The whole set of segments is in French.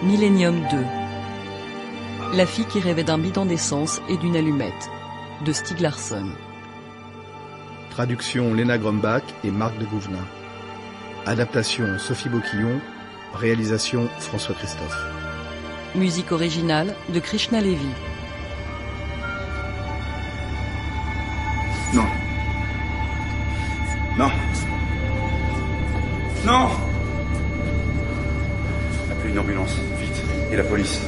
Millennium 2. La fille qui rêvait d'un bidon d'essence et d'une allumette, de Stieg Larsson. Traduction Léna Grumbach et Marc de Gouvenin. Adaptation Sophie Boquillon. Réalisation François Christophe. Musique originale de Krishna Levy. Non. Non. Non. Appelez une ambulance, vite. Et la police.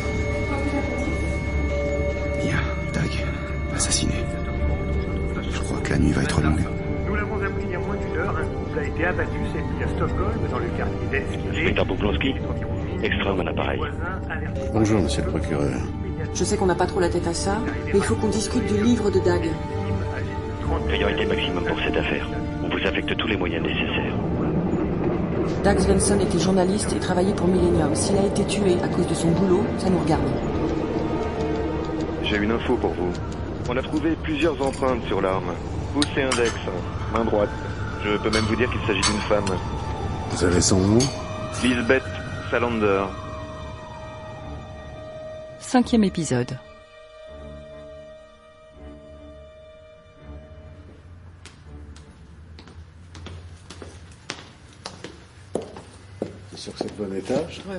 Mia, Dag, assassiné. Je crois que la nuit va être longue. Nous l'avons appris il y a moins d'une heure. Un couple a été abattu cette nuit à Stockholm, dans le quartier d'Enskede. Inspecteur Boblonski, Ekström, un appareil. Bonjour, monsieur le procureur. Je sais qu'on n'a pas trop la tête à ça, mais il faut qu'on discute du livre de Dag. Priorité maximum pour cette affaire. On vous affecte tous les moyens nécessaires. Dag Svensson était journaliste et travaillait pour Millennium. S'il a été tué à cause de son boulot, ça nous regarde. J'ai une info pour vous. On a trouvé plusieurs empreintes sur l'arme. Pouce et index, main droite. Je peux même vous dire qu'il s'agit d'une femme. Vous avez son nom? Lisbeth Salander. 5e épisode. T'es sûr que c'est le bon étage? Ouais.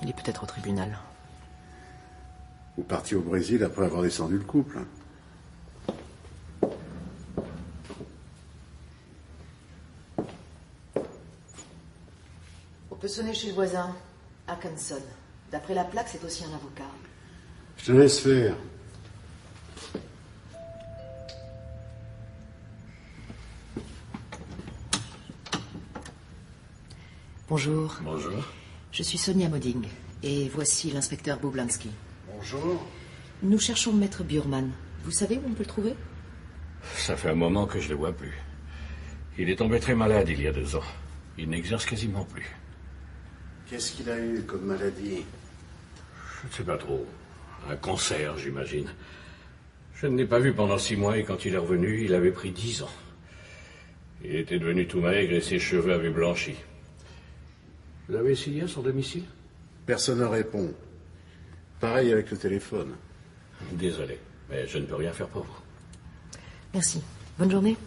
Il est peut-être au tribunal. Ou parti au Brésil après avoir descendu le couple. On peut sonner chez le voisin, Hackinson. D'après la plaque, c'est aussi un avocat. Je te laisse faire. Bonjour. Bonjour. Je suis Sonia Moding. Et voici l'inspecteur Boblonski. Bonjour. Nous cherchons Maître Burman. Vous savez où on peut le trouver? Ça fait un moment que je le vois plus. Il est tombé très malade il y a 2 ans. Il n'exerce quasiment plus. Qu'est-ce qu'il a eu comme maladie? Je ne sais pas trop. Un cancer, j'imagine. Je ne l'ai pas vu pendant 6 mois et quand il est revenu, il avait pris 10 ans. Il était devenu tout maigre et ses cheveux avaient blanchi. Vous avez essayé à son domicile? Personne ne répond. Pareil avec le téléphone. Désolé, mais je ne peux rien faire pour vous. Merci. Bonne journée.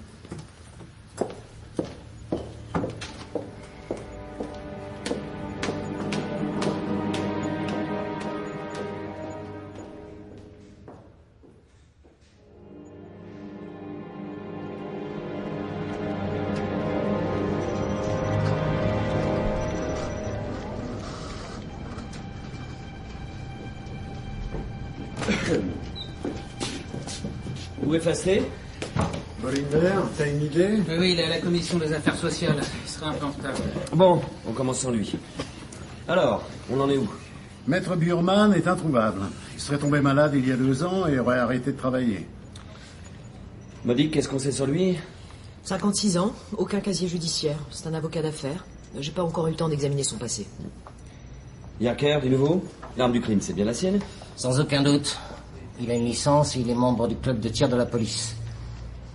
Où est Fasté? Bolinder, t'as une idée? Oui, il est à la commission des affaires sociales. Il sera un peu en retard. Bon, on commence sans lui. Alors, on en est où? Maître Burman est introuvable. Il serait tombé malade il y a 2 ans et aurait arrêté de travailler. Modique, qu'est-ce qu'on sait sur lui? 56 ans, aucun casier judiciaire. C'est un avocat d'affaires. J'ai pas encore eu le temps d'examiner son passé. Yaker, du nouveau? L'arme du crime, c'est bien la sienne? Sans aucun doute. Il a une licence et il est membre du club de tir de la police.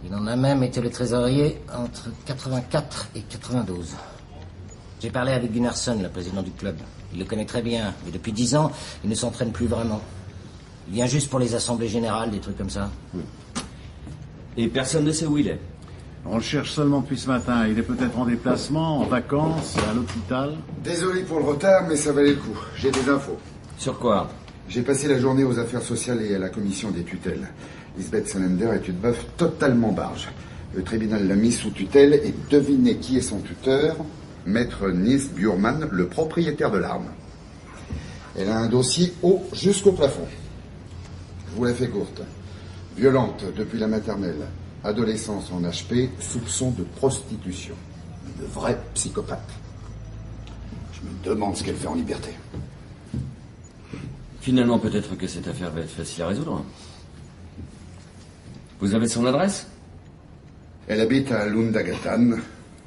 Il en a même été le trésorier entre 84 et 92. J'ai parlé avec Gunnarsson, le président du club. Il le connaît très bien, mais depuis 10 ans, il ne s'entraîne plus vraiment. Il vient juste pour les assemblées générales, des trucs comme ça. Et personne ne sait où il est? On le cherche seulement depuis ce matin. Il est peut-être en déplacement, en vacances, à l'hôpital. Désolé pour le retard, mais ça valait le coup. J'ai des infos. Sur quoi? J'ai passé la journée aux affaires sociales et à la commission des tutelles. Lisbeth Salander est une meuf totalement barge. Le tribunal l'a mise sous tutelle et devinez qui est son tuteur? Maître Nils Burman, le propriétaire de l'arme. Elle a un dossier haut jusqu'au plafond. Je vous la fais courte. Violente depuis la maternelle. Adolescence en HP, soupçon de prostitution. Une vraie psychopathe. Je me demande ce qu'elle fait en liberté. Finalement, peut-être que cette affaire va être facile à résoudre. Vous avez son adresse? Elle habite à Lundagatan.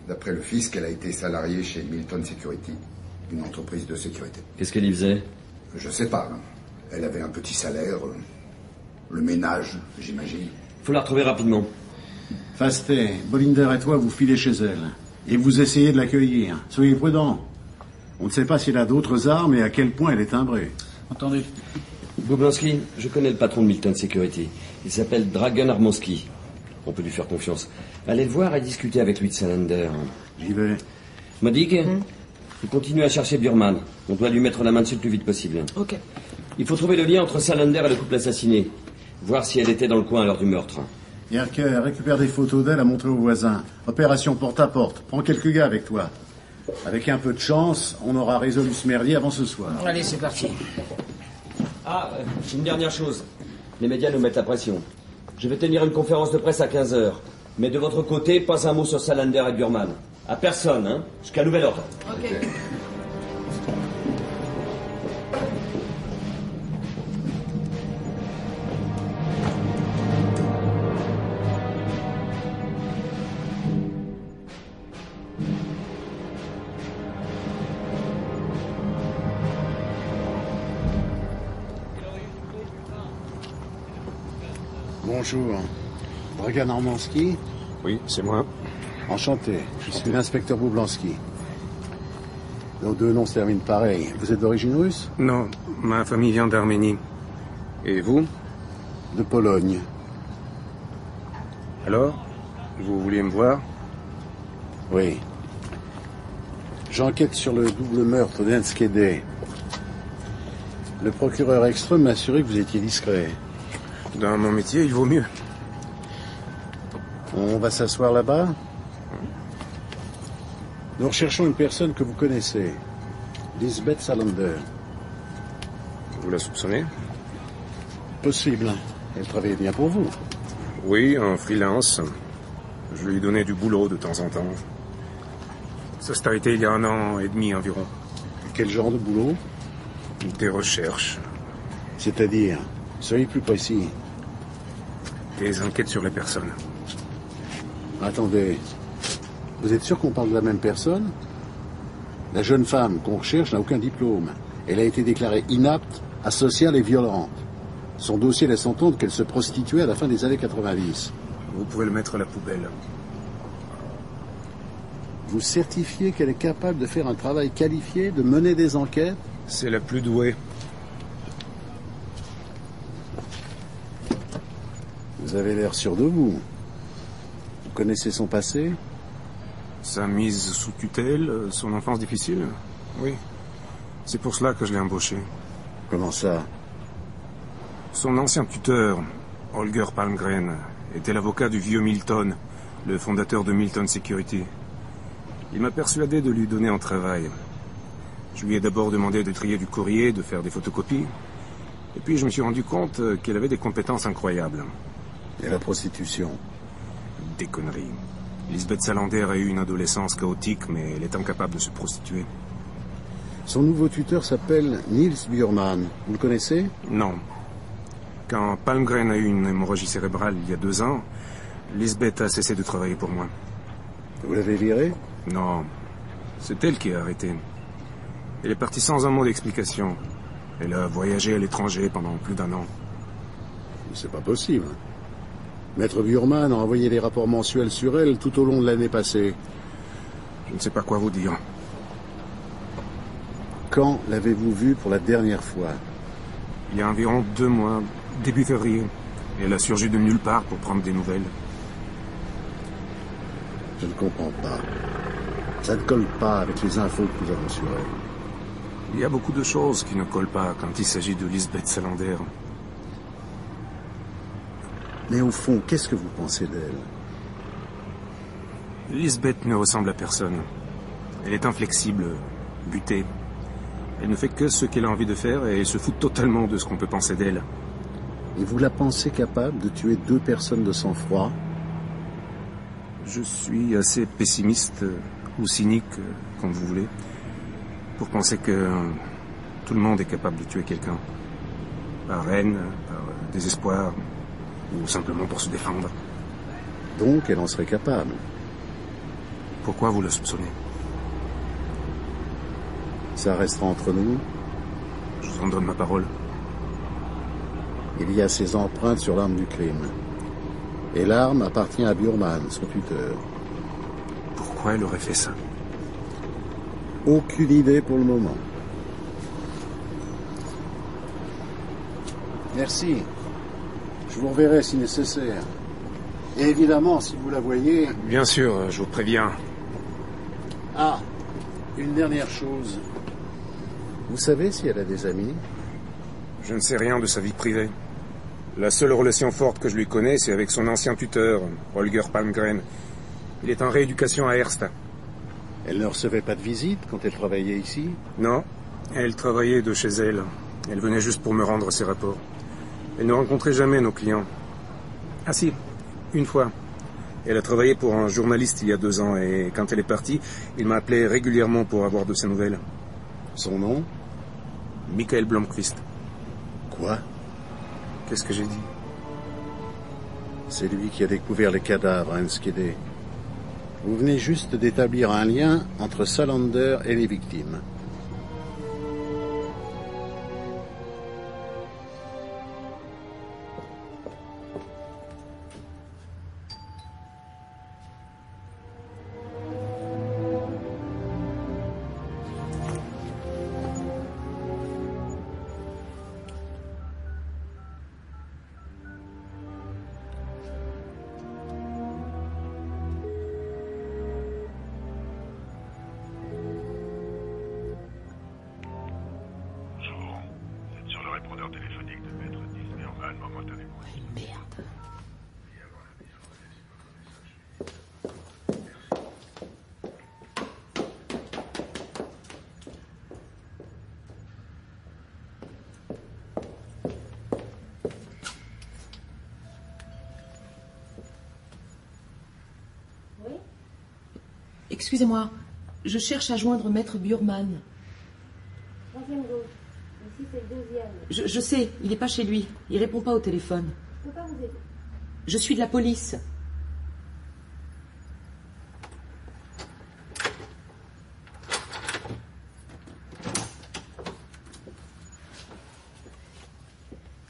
D'après le fisc, elle a été salariée chez Milton Security, une entreprise de sécurité. Qu'est-ce qu'elle y faisait? Je sais pas. Elle avait un petit salaire. Le ménage, j'imagine. Faut la retrouver rapidement. Fasté, Bollinger et toi, vous filez chez elle. Et vous essayez de l'accueillir. Soyez prudents. On ne sait pas si elle a d'autres armes et à quel point elle est timbrée. Entendu. Boblanski, je connais le patron de Milton Security. Il s'appelle Dragan Armoski. On peut lui faire confiance. Allez le voir et discuter avec lui de Salander. J'y vais. Modig, il continue à chercher Burman. On doit lui mettre la main dessus le plus vite possible. Ok. Il faut trouver le lien entre Salander et le couple assassiné. Voir si elle était dans le coin à l'heure du meurtre. Yerker, récupère des photos d'elle à montrer aux voisins. Opération porte-à-porte. Prends quelques gars avec toi. Avec un peu de chance, on aura résolu ce merdier avant ce soir. Allez, c'est parti. Ah, une dernière chose. Les médias nous mettent la pression. Je vais tenir une conférence de presse à 15h. Mais de votre côté, pas un mot sur Salander et Burman. À personne, hein, jusqu'à nouvel ordre. Ok. Bonjour. Dragan Armoski? Oui, c'est moi. Enchanté. Je suis l'inspecteur Boblanski. Nos deux noms se terminent pareil. Vous êtes d'origine russe? Non, ma famille vient d'Arménie. Et vous? De Pologne. Alors? Vous vouliez me voir? Oui. J'enquête sur le double meurtre d'Enskede. Le procureur Ekström m'a assuré que vous étiez discret. Dans mon métier, il vaut mieux. On va s'asseoir là-bas. Nous recherchons une personne que vous connaissez. Lisbeth Salander. Vous la soupçonnez? Possible. Elle travaillait bien pour vous. Oui, en freelance. Je lui donnais du boulot de temps en temps. Ça s'est arrêté il y a 1 an et demi environ. Quel genre de boulot? Des recherches. C'est-à-dire? Soyez plus précis. Des enquêtes sur les personnes. Attendez. Vous êtes sûr qu'on parle de la même personne? La jeune femme qu'on recherche n'a aucun diplôme. Elle a été déclarée inapte, asociale et violente. Son dossier laisse entendre qu'elle se prostituait à la fin des années 90. Vous pouvez le mettre à la poubelle. Vous certifiez qu'elle est capable de faire un travail qualifié, de mener des enquêtes? C'est la plus douée. Vous avez l'air sûr de vous. Vous connaissez son passé? Sa mise sous tutelle, son enfance difficile? Oui. C'est pour cela que je l'ai embauché. Comment ça? Son ancien tuteur, Holger Palmgren, était l'avocat du vieux Milton, le fondateur de Milton Security. Il m'a persuadé de lui donner un travail. Je lui ai d'abord demandé de trier du courrier, de faire des photocopies. Et puis je me suis rendu compte qu'elle avait des compétences incroyables. Et la prostitution? Des conneries. Lisbeth Salander a eu une adolescence chaotique, mais elle est incapable de se prostituer. Son nouveau tuteur s'appelle Niels Burman. Vous le connaissez? Non. Quand Palmgren a eu une hémorragie cérébrale il y a 2 ans, Lisbeth a cessé de travailler pour moi. Vous l'avez virée? Non. C'est elle qui a arrêté. Elle est partie sans un mot d'explication. Elle a voyagé à l'étranger pendant plus d'1 an. C'est pas possible. Maître Burman a envoyé des rapports mensuels sur elle tout au long de l'année passée. Je ne sais pas quoi vous dire. Quand l'avez-vous vue pour la dernière fois? Il y a environ 2 mois, début février. Elle a surgi de nulle part pour prendre des nouvelles. Je ne comprends pas. Ça ne colle pas avec les infos que nous avons sur elle. Il y a beaucoup de choses qui ne collent pas quand il s'agit de Lisbeth Salander. Mais au fond, qu'est-ce que vous pensez d'elle? Lisbeth ne ressemble à personne. Elle est inflexible, butée. Elle ne fait que ce qu'elle a envie de faire et elle se fout totalement de ce qu'on peut penser d'elle. Et vous la pensez capable de tuer 2 personnes de sang-froid? Je suis assez pessimiste ou cynique, comme vous voulez, pour penser que tout le monde est capable de tuer quelqu'un. Par haine, par désespoir, ou simplement pour se défendre. Donc elle en serait capable? Pourquoi vous le soupçonnez? Ça restera entre nous? Je vous en donne ma parole. il y a ses empreintes sur l'arme du crime. Et l'arme appartient à Burman, son tuteur. Pourquoi elle aurait fait ça? Aucune idée pour le moment. Merci. Je vous reverrai si nécessaire. Et évidemment, si vous la voyez... Bien sûr, je vous préviens. Ah, une dernière chose. Vous savez si elle a des amis? Je ne sais rien de sa vie privée. La seule relation forte que je lui connais, c'est avec son ancien tuteur, Holger Palmgren. Il est en rééducation à Ersta. Elle ne recevait pas de visite quand elle travaillait ici? Non, elle travaillait de chez elle. Elle venait juste pour me rendre ses rapports. Elle ne rencontrait jamais nos clients. Ah si, une fois. Elle a travaillé pour un journaliste il y a 2 ans, et quand elle est partie, il m'a appelé régulièrement pour avoir de ses nouvelles. Son nom? Michael Blomqvist. Quoi? Qu'est-ce que j'ai dit? C'est lui qui a découvert les cadavres à Enschede. Vous venez juste d'établir un lien entre Salander et les victimes. Excusez-moi, je cherche à joindre Maître Burman. Troisième gauche. Ici, c'est le deuxième. Je sais, il n'est pas chez lui. Il répond pas au téléphone. Je peux pas vous aider. Je suis de la police.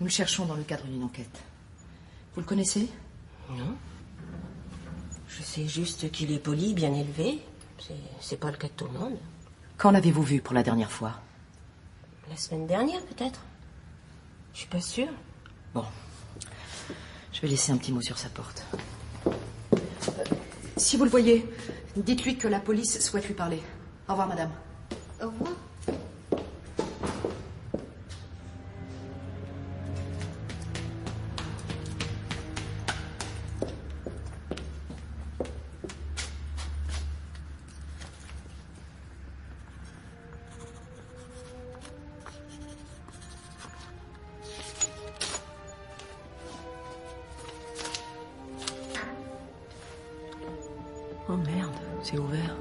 Nous le cherchons dans le cadre d'une enquête. Vous le connaissez? Non. Je sais juste qu'il est poli, bien élevé. C'est pas le cas de tout le monde. Quand l'avez-vous vu pour la dernière fois? La semaine dernière, peut-être. Je suis pas sûre. Bon. Je vais laisser un petit mot sur sa porte. Si vous le voyez, dites-lui que la police souhaite lui parler. Au revoir, madame. Au revoir. Oh merde, c'est ouvert.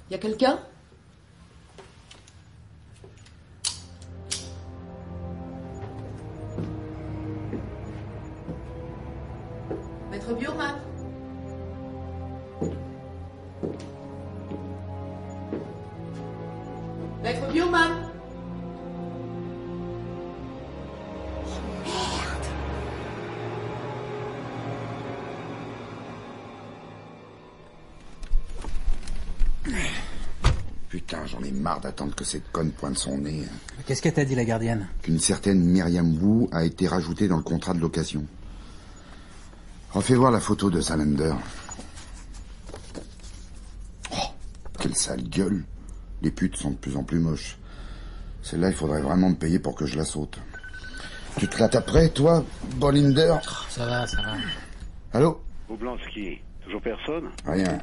Y a quelqu'un? Maître Burman? Maître Burman? Putain, j'en ai marre d'attendre que cette conne pointe son nez. Qu'est-ce qu'elle t'a dit, la gardienne? Qu'une certaine Myriam Wu a été rajoutée dans le contrat de location. Refais voir la photo de Salander. Oh, quelle sale gueule. Les putes sont de plus en plus moches. Celle-là, il faudrait vraiment me payer pour que je la saute. Tu te la taperais, toi, Bollinder? Ça va, ça va. Allô? Oblansky, toujours personne? Rien.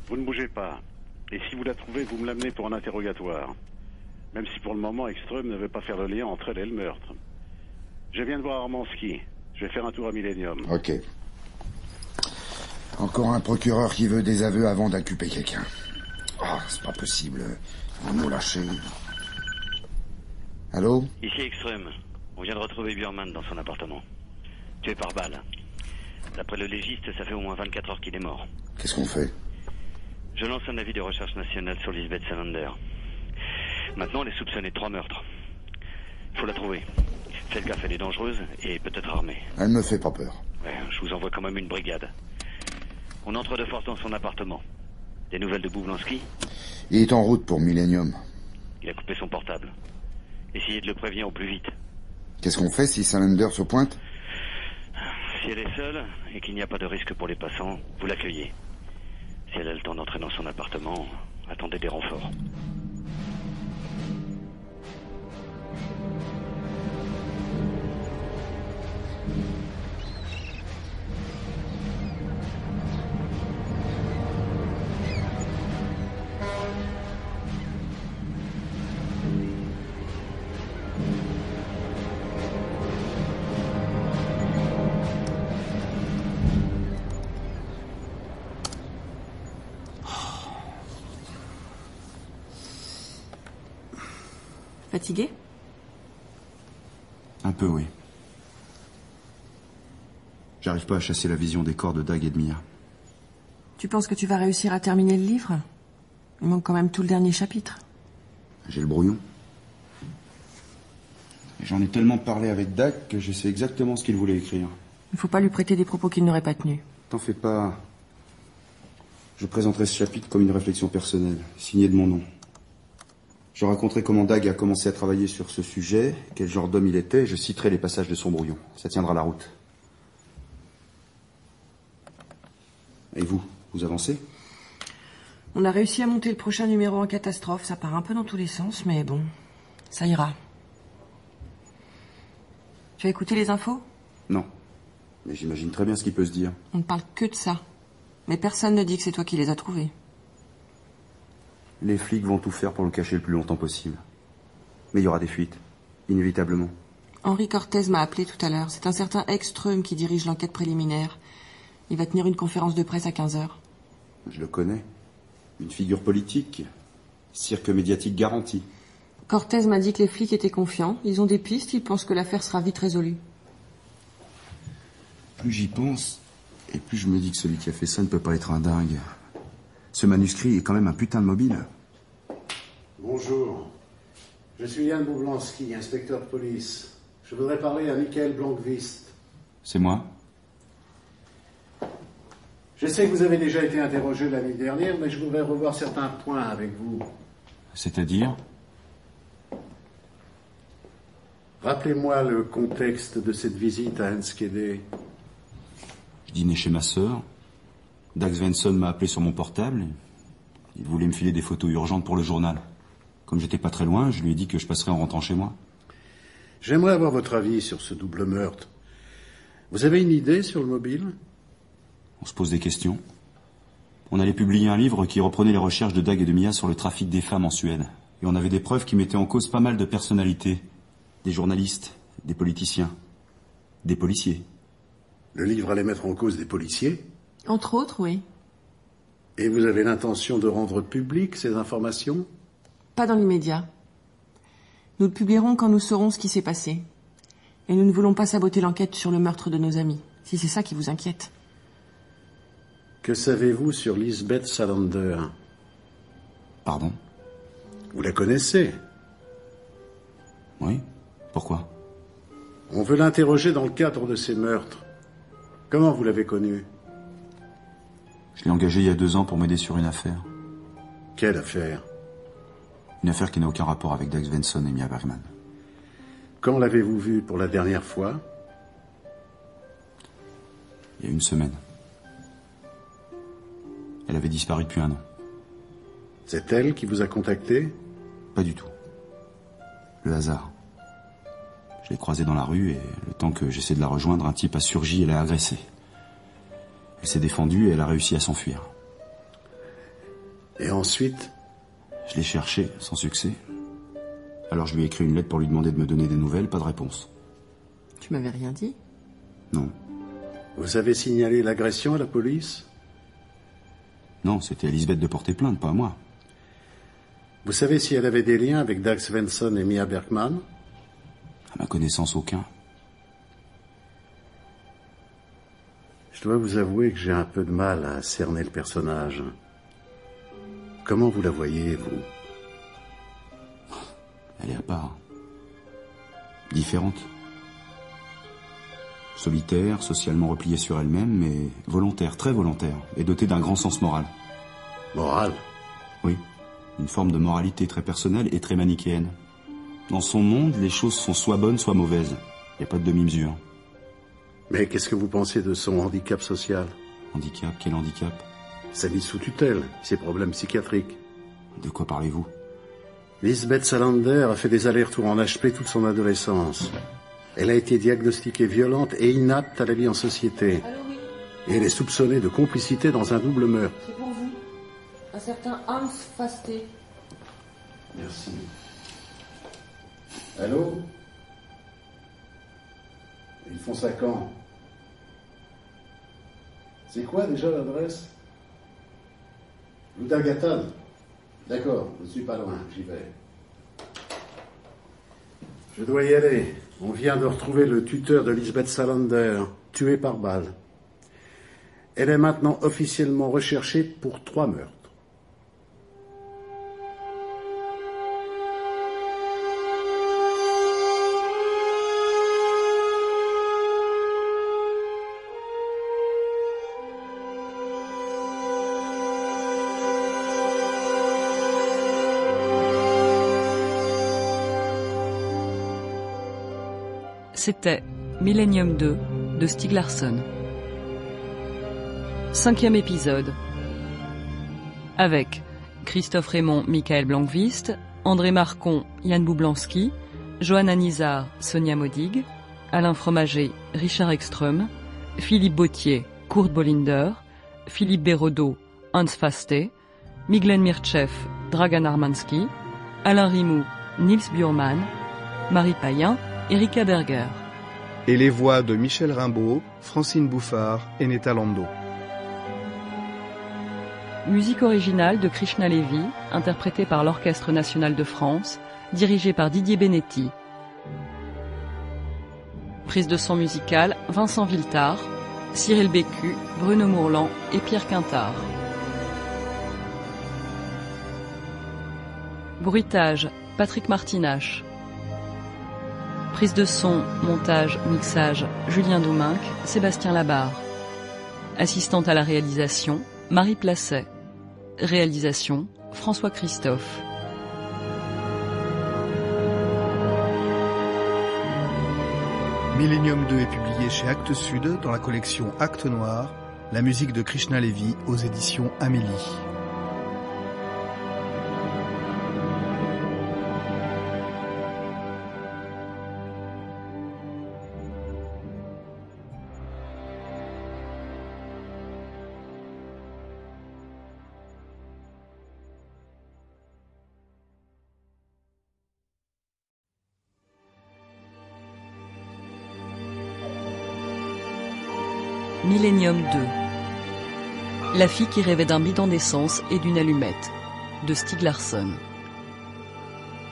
Vous ne bougez pas. Et si vous la trouvez, vous me l'amenez pour un interrogatoire. Même si pour le moment, Ekström ne veut pas faire le lien entre elle et le meurtre. Je viens de voir Armansky. Je vais faire un tour à Millennium. Ok. Encore un procureur qui veut des aveux avant d'inculper quelqu'un. Ah, c'est pas possible. Ils vont nous lâcher. Allô? Ici Ekström. On vient de retrouver Burman dans son appartement. Tué par balle. D'après le légiste, ça fait au moins 24 heures qu'il est mort. Qu'est-ce qu'on fait? Je lance un avis de recherche nationale sur Lisbeth Salander. Maintenant, elle est soupçonnée de 3 meurtres. Faut la trouver. Celle gaffe, elle est dangereuse et peut-être armée. Elle me fait pas peur. Ouais, je vous envoie quand même une brigade. On entre de force dans son appartement. Des nouvelles de Boublanski? Il est en route pour Millennium. Il a coupé son portable. Essayez de le prévenir au plus vite. Qu'est-ce qu'on fait si Salander se pointe? Si elle est seule et qu'il n'y a pas de risque pour les passants, vous l'accueillez. Si elle a le temps d'entrer dans son appartement, attendez des renforts. Fatigué? Un peu, oui. J'arrive pas à chasser la vision des corps de Dag et de Mia. Tu penses que tu vas réussir à terminer le livre? Il manque quand même tout le dernier chapitre. J'ai le brouillon. J'en ai tellement parlé avec Dag que je sais exactement ce qu'il voulait écrire. Il faut pas lui prêter des propos qu'il n'aurait pas tenus. T'en fais pas. Je présenterai ce chapitre comme une réflexion personnelle, signée de mon nom. Je raconterai comment Dag a commencé à travailler sur ce sujet, quel genre d'homme il était, et je citerai les passages de son brouillon. Ça tiendra la route. Et vous avancez? On a réussi à monter le prochain numéro en catastrophe. Ça part un peu dans tous les sens, mais bon, ça ira. Tu as écouté les infos? Non. Mais j'imagine très bien ce qu'il peut se dire. On ne parle que de ça. Mais personne ne dit que c'est toi qui les as trouvés. Les flics vont tout faire pour le cacher le plus longtemps possible. Mais il y aura des fuites, inévitablement. Henri Cortez m'a appelé tout à l'heure. C'est un certain Ekström qui dirige l'enquête préliminaire. Il va tenir une conférence de presse à 15h. Je le connais. Une figure politique. Cirque médiatique garanti. Cortez m'a dit que les flics étaient confiants. Ils ont des pistes, ils pensent que l'affaire sera vite résolue. Plus j'y pense, et plus je me dis que celui qui a fait ça ne peut pas être un dingue. Ce manuscrit est quand même un putain de mobile. Bonjour. Je suis Yann Boublanski, inspecteur de police. Je voudrais parler à Michael Blankvist. C'est moi? Je sais que vous avez déjà été interrogé l'année dernière, mais je voudrais revoir certains points avec vous. C'est-à-dire? Rappelez-moi le contexte de cette visite à Enschede. Je dînais chez ma sœur. Dag Svensson m'a appelé sur mon portable. Il voulait me filer des photos urgentes pour le journal. Comme j'étais pas très loin, je lui ai dit que je passerais en rentrant chez moi. J'aimerais avoir votre avis sur ce double meurtre. Vous avez une idée sur le mobile? On se pose des questions. On allait publier un livre qui reprenait les recherches de Dag et de Mia sur le trafic des femmes en Suède. Et on avait des preuves qui mettaient en cause pas mal de personnalités. Des journalistes, des politiciens, des policiers. Le livre allait mettre en cause des policiers? Entre autres, oui. Et vous avez l'intention de rendre publiques ces informations? Pas dans l'immédiat. Nous le publierons quand nous saurons ce qui s'est passé. Et nous ne voulons pas saboter l'enquête sur le meurtre de nos amis, si c'est ça qui vous inquiète. Que savez-vous sur Lisbeth Salander? Pardon? Vous la connaissez? Oui. Pourquoi? On veut l'interroger dans le cadre de ces meurtres. Comment vous l'avez connue? Je l'ai engagé il y a 2 ans pour m'aider sur une affaire. Quelle affaire? Une affaire qui n'a aucun rapport avec Dag Svensson et Mia Bergman. Quand l'avez-vous vue pour la dernière fois? Il y a 1 semaine. Elle avait disparu depuis 1 an. C'est elle qui vous a contacté? Pas du tout. Le hasard. Je l'ai croisée dans la rue et le temps que j'essaie de la rejoindre, un type a surgi et l'a agressée. Elle s'est défendue et elle a réussi à s'enfuir. Et ensuite? Je l'ai cherchée, sans succès. Alors je lui ai écrit une lettre pour lui demander de me donner des nouvelles, pas de réponse. Tu m'avais rien dit? Non. Vous avez signalé l'agression à la police? Non, c'était à Lisbeth de porter plainte, pas à moi. Vous savez si elle avait des liens avec Dag Svensson et Mia Bergman? À ma connaissance, aucun. Je dois vous avouer que j'ai un peu de mal à cerner le personnage. Comment vous la voyez, vous? Elle est à part. Différente. Solitaire, socialement repliée sur elle-même, mais volontaire, très volontaire, et dotée d'un grand sens moral. Moral? Oui. Une forme de moralité très personnelle et très manichéenne. Dans son monde, les choses sont soit bonnes, soit mauvaises. Il n'y a pas de demi-mesure. Mais qu'est-ce que vous pensez de son handicap social? Handicap? Quel handicap? Sa mise sous tutelle, ses problèmes psychiatriques. De quoi parlez-vous? Lisbeth Salander a fait des allers-retours en HP toute son adolescence. Elle a été diagnostiquée violente et inapte à la vie en société. Allô, oui. Et elle est soupçonnée de complicité dans un double meurtre. C'est pour vous. Un certain Hans Fasté. Merci. Allô? Ils font ça quand? C'est quoi déjà l'adresse? Loudagatan. D'accord, je ne suis pas loin, j'y vais. Je dois y aller. On vient de retrouver le tuteur de Lisbeth Salander, tué par balle. Elle est maintenant officiellement recherchée pour 3 meurtres. C'était Millennium 2 de Stieg Larsson. 5e épisode. Avec Christophe Raymond, Michael Blankvist, André Marcon, Yann Boublanski, Johanna Nizar, Sonia Modig, Alain Fromager, Richard Ekström, Philippe Bautier, Kurt Bollinder, Philippe Bérodeau, Hans Fasté, Miglen Mirtchev, Dragan Armansky, Alain Rimou, Nils Bjurman, Marie Payen, Erika Berger. Et les voix de Michel Rimbaud, Francine Bouffard et Netta Lando. Musique originale de Krishna Levy, interprétée par l'Orchestre National de France, dirigé par Didier Benetti. Prise de son musicale, Vincent Villetard, Cyril Bécu, Bruno Mourlan et Pierre Quintard. Bruitage, Patrick Martinache. Prise de son, montage, mixage, Julien Douminc, Sébastien Labarre. Assistante à la réalisation, Marie Placet. Réalisation, François Christophe. Millennium 2 est publié chez Actes Sud dans la collection Actes Noir, la musique de Krishna Levy aux éditions Amélie. Millennium 2. La fille qui rêvait d'un bidon d'essence et d'une allumette, de Stieg Larsson.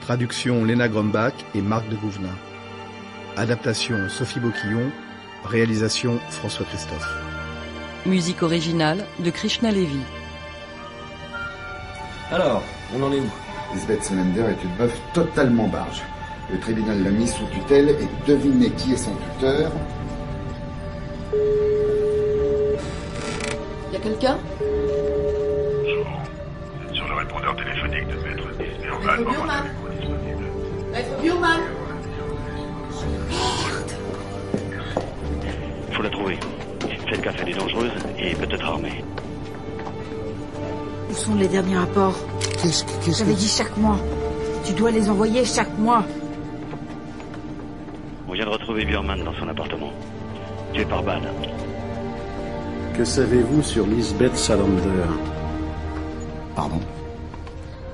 Traduction Léna Grombach et Marc de Gouvenin. Adaptation Sophie Boquillon. Réalisation François Christophe. Musique originale de Krishna Levy. Alors, on en est où? Lisbeth Salander est une meuf totalement barge. Le tribunal l'a mise sous tutelle et devinez qui est son tuteur? Y a quelqu'un? Sur le répondeur téléphonique de Maître Bjurman. Maître Bjurman. Maître Bjurman. Faut la trouver. Faites gaffe, elle est dangereuse et peut-être armée. Où sont les derniers rapports? J'avais dit chaque mois. Tu dois les envoyer chaque mois. On vient de retrouver Bjurman dans son appartement. Tué par balle. Que savez-vous sur Lisbeth Salander? Pardon?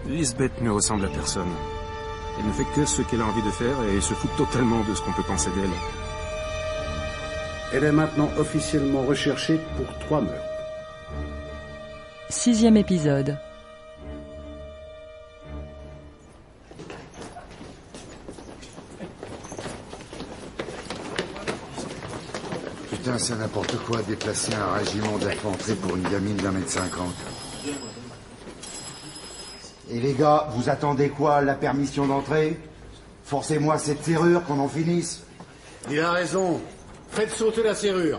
Lisbeth ne ressemble à personne. Elle ne fait que ce qu'elle a envie de faire et se fout totalement de ce qu'on peut penser d'elle. Elle est maintenant officiellement recherchée pour 3 meurtres. 6e épisode. Putain, c'est n'importe quoi, déplacer un régiment d'infanterie pour une gamine d'1,50 m. Et les gars, vous attendez quoi? La permission d'entrée? Forcez-moi cette serrure, qu'on en finisse. Il a raison. Faites sauter la serrure.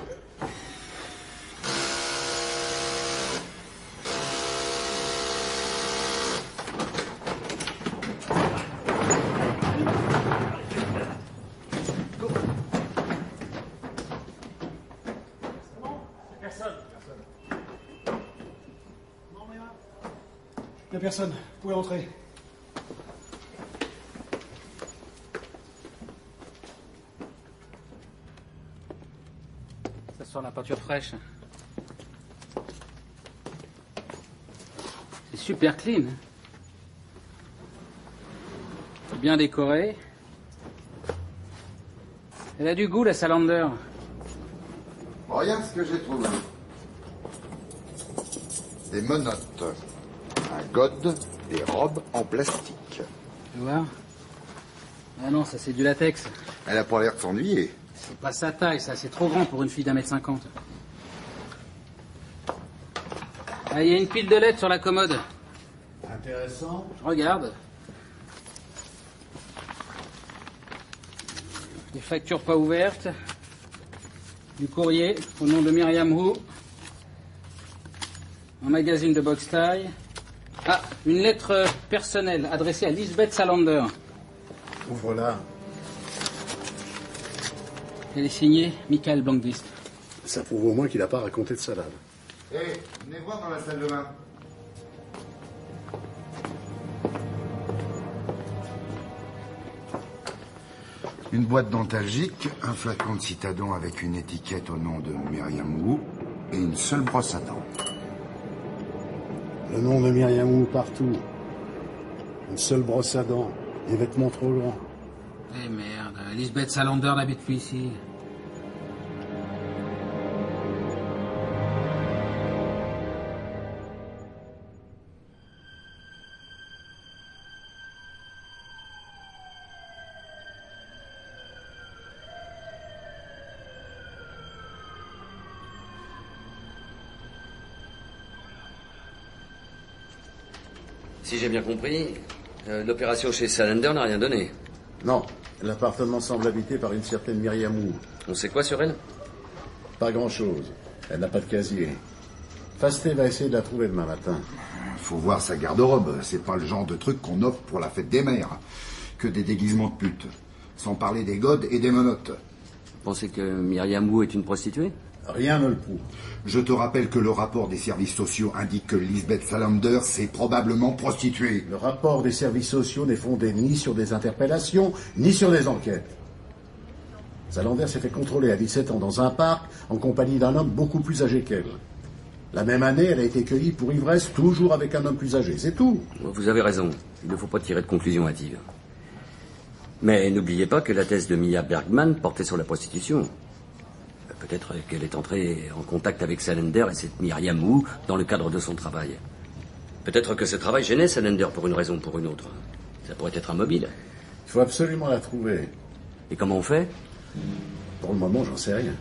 Il n'y a personne. Vous pouvez rentrer. Ça sent la peinture fraîche. C'est super clean. Bien décoré. Elle a du goût, la Salander. Regarde ce que j'ai trouvé. Des menottes, un gode, des robes en plastique. Tu vois? Ah non, ça c'est du latex. Elle a pas l'air de s'ennuyer. C'est pas sa taille, ça, c'est trop grand pour une fille d'1m50. Ah, il y a une pile de lettres sur la commode. Intéressant. Je regarde. Des factures pas ouvertes. Du courrier au nom de Myriam Wu. Un magazine de boxe taille. Ah, une lettre personnelle adressée à Lisbeth Salander. Ouvre-la. Elle est signée Michael Blankvist. Ça prouve au moins qu'il n'a pas raconté de salade. Hé, venez voir dans la salle de bain. Une boîte dentalgique, un flacon de Citadon avec une étiquette au nom de Myriam Wu et une seule brosse à dents. Le nom de Myriam Wu partout. Une seule brosse à dents. Des vêtements trop grands. Eh merde, Lisbeth Salander n'habite plus ici. Si j'ai bien compris, l'opération chez Salander n'a rien donné. Non, l'appartement semble habité par une certaine Myriam Wu. On sait quoi sur elle? Pas grand-chose. Elle n'a pas de casier. Fasté va essayer de la trouver demain matin. Faut voir sa garde-robe. C'est pas le genre de truc qu'on offre pour la fête des mères. Que des déguisements de putes. Sans parler des godes et des menottes. Vous pensez que Myriam Wu est une prostituée? Rien ne le prouve. Je te rappelle que le rapport des services sociaux indique que Lisbeth Salander s'est probablement prostituée. Le rapport des services sociaux n'est fondé ni sur des interpellations, ni sur des enquêtes. Salander s'est fait contrôler à 17 ans dans un parc en compagnie d'un homme beaucoup plus âgé qu'elle. La même année, elle a été cueillie pour ivresse, toujours avec un homme plus âgé. C'est tout. Vous avez raison. Il ne faut pas tirer de conclusions hâtives. Mais n'oubliez pas que la thèse de Mia Bergman portait sur la prostitution. Peut-être qu'elle est entrée en contact avec Salander et cette Myriam Wu dans le cadre de son travail. Peut-être que ce travail gênait Salander pour une raison ou pour une autre. Ça pourrait être un mobile. Il faut absolument la trouver. Et comment on fait? Pour le moment, j'en sais rien.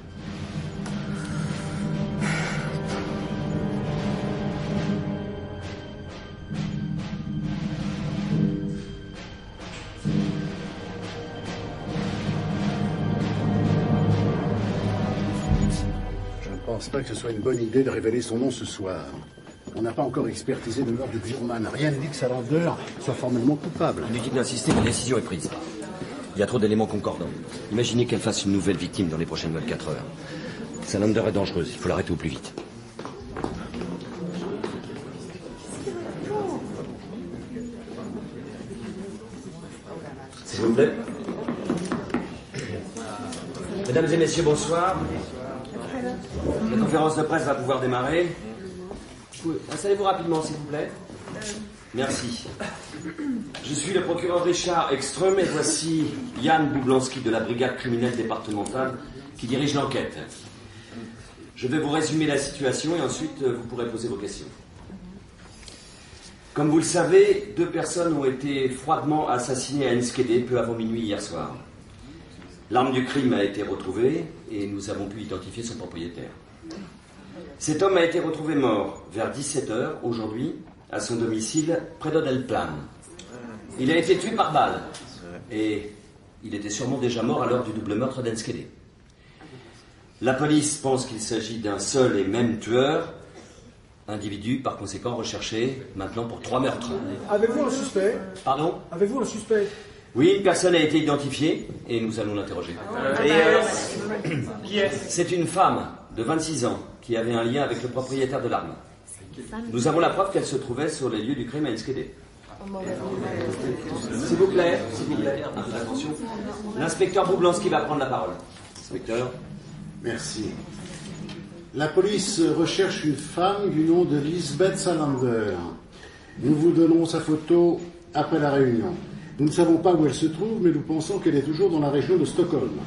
Je ne pense pas que ce soit une bonne idée de révéler son nom ce soir. On n'a pas encore expertisé le meurtre de Gurman. Rien ne dit que Salander soit formellement coupable. Inutile d'insister, la décision est prise. Il y a trop d'éléments concordants. Imaginez qu'elle fasse une nouvelle victime dans les prochaines 24 heures. Salander est dangereuse, il faut l'arrêter au plus vite. S'il vous plaît. Mesdames et messieurs, bonsoir. La conférence de presse va pouvoir démarrer. Installez-vous rapidement, s'il vous plaît. Merci. Je suis le procureur Richard Ekström et voici Jan Bublanski de la brigade criminelle départementale qui dirige l'enquête. Je vais vous résumer la situation et ensuite vous pourrez poser vos questions. Comme vous le savez, 2 personnes ont été froidement assassinées à Enschede peu avant minuit hier soir. L'arme du crime a été retrouvée et nous avons pu identifier son propriétaire. Cet homme a été retrouvé mort vers 17h aujourd'hui à son domicile près d'Odelplan. Il a été tué par balle. Et il était sûrement déjà mort à l'heure du double meurtre d'Enskede. La police pense qu'il s'agit d'un seul et même tueur, individu par conséquent recherché maintenant pour 3 meurtres. Avez-vous un suspect? Pardon? Avez-vous un suspect? Oui, une personne a été identifiée et nous allons l'interroger. Qui est-ce? C'est une femme de 26 ans qui avait un lien avec le propriétaire de l'arme. Nous avons la preuve qu'elle se trouvait sur les lieux du crime à Enskede. S'il vous plaît, un peu d'attention. L'inspecteur Boublanski va prendre la parole. Inspecteur. Merci. La police recherche une femme du nom de Lisbeth Salander. Nous vous donnons sa photo après la réunion. Nous ne savons pas où elle se trouve, mais nous pensons qu'elle est toujours dans la région de Stockholm.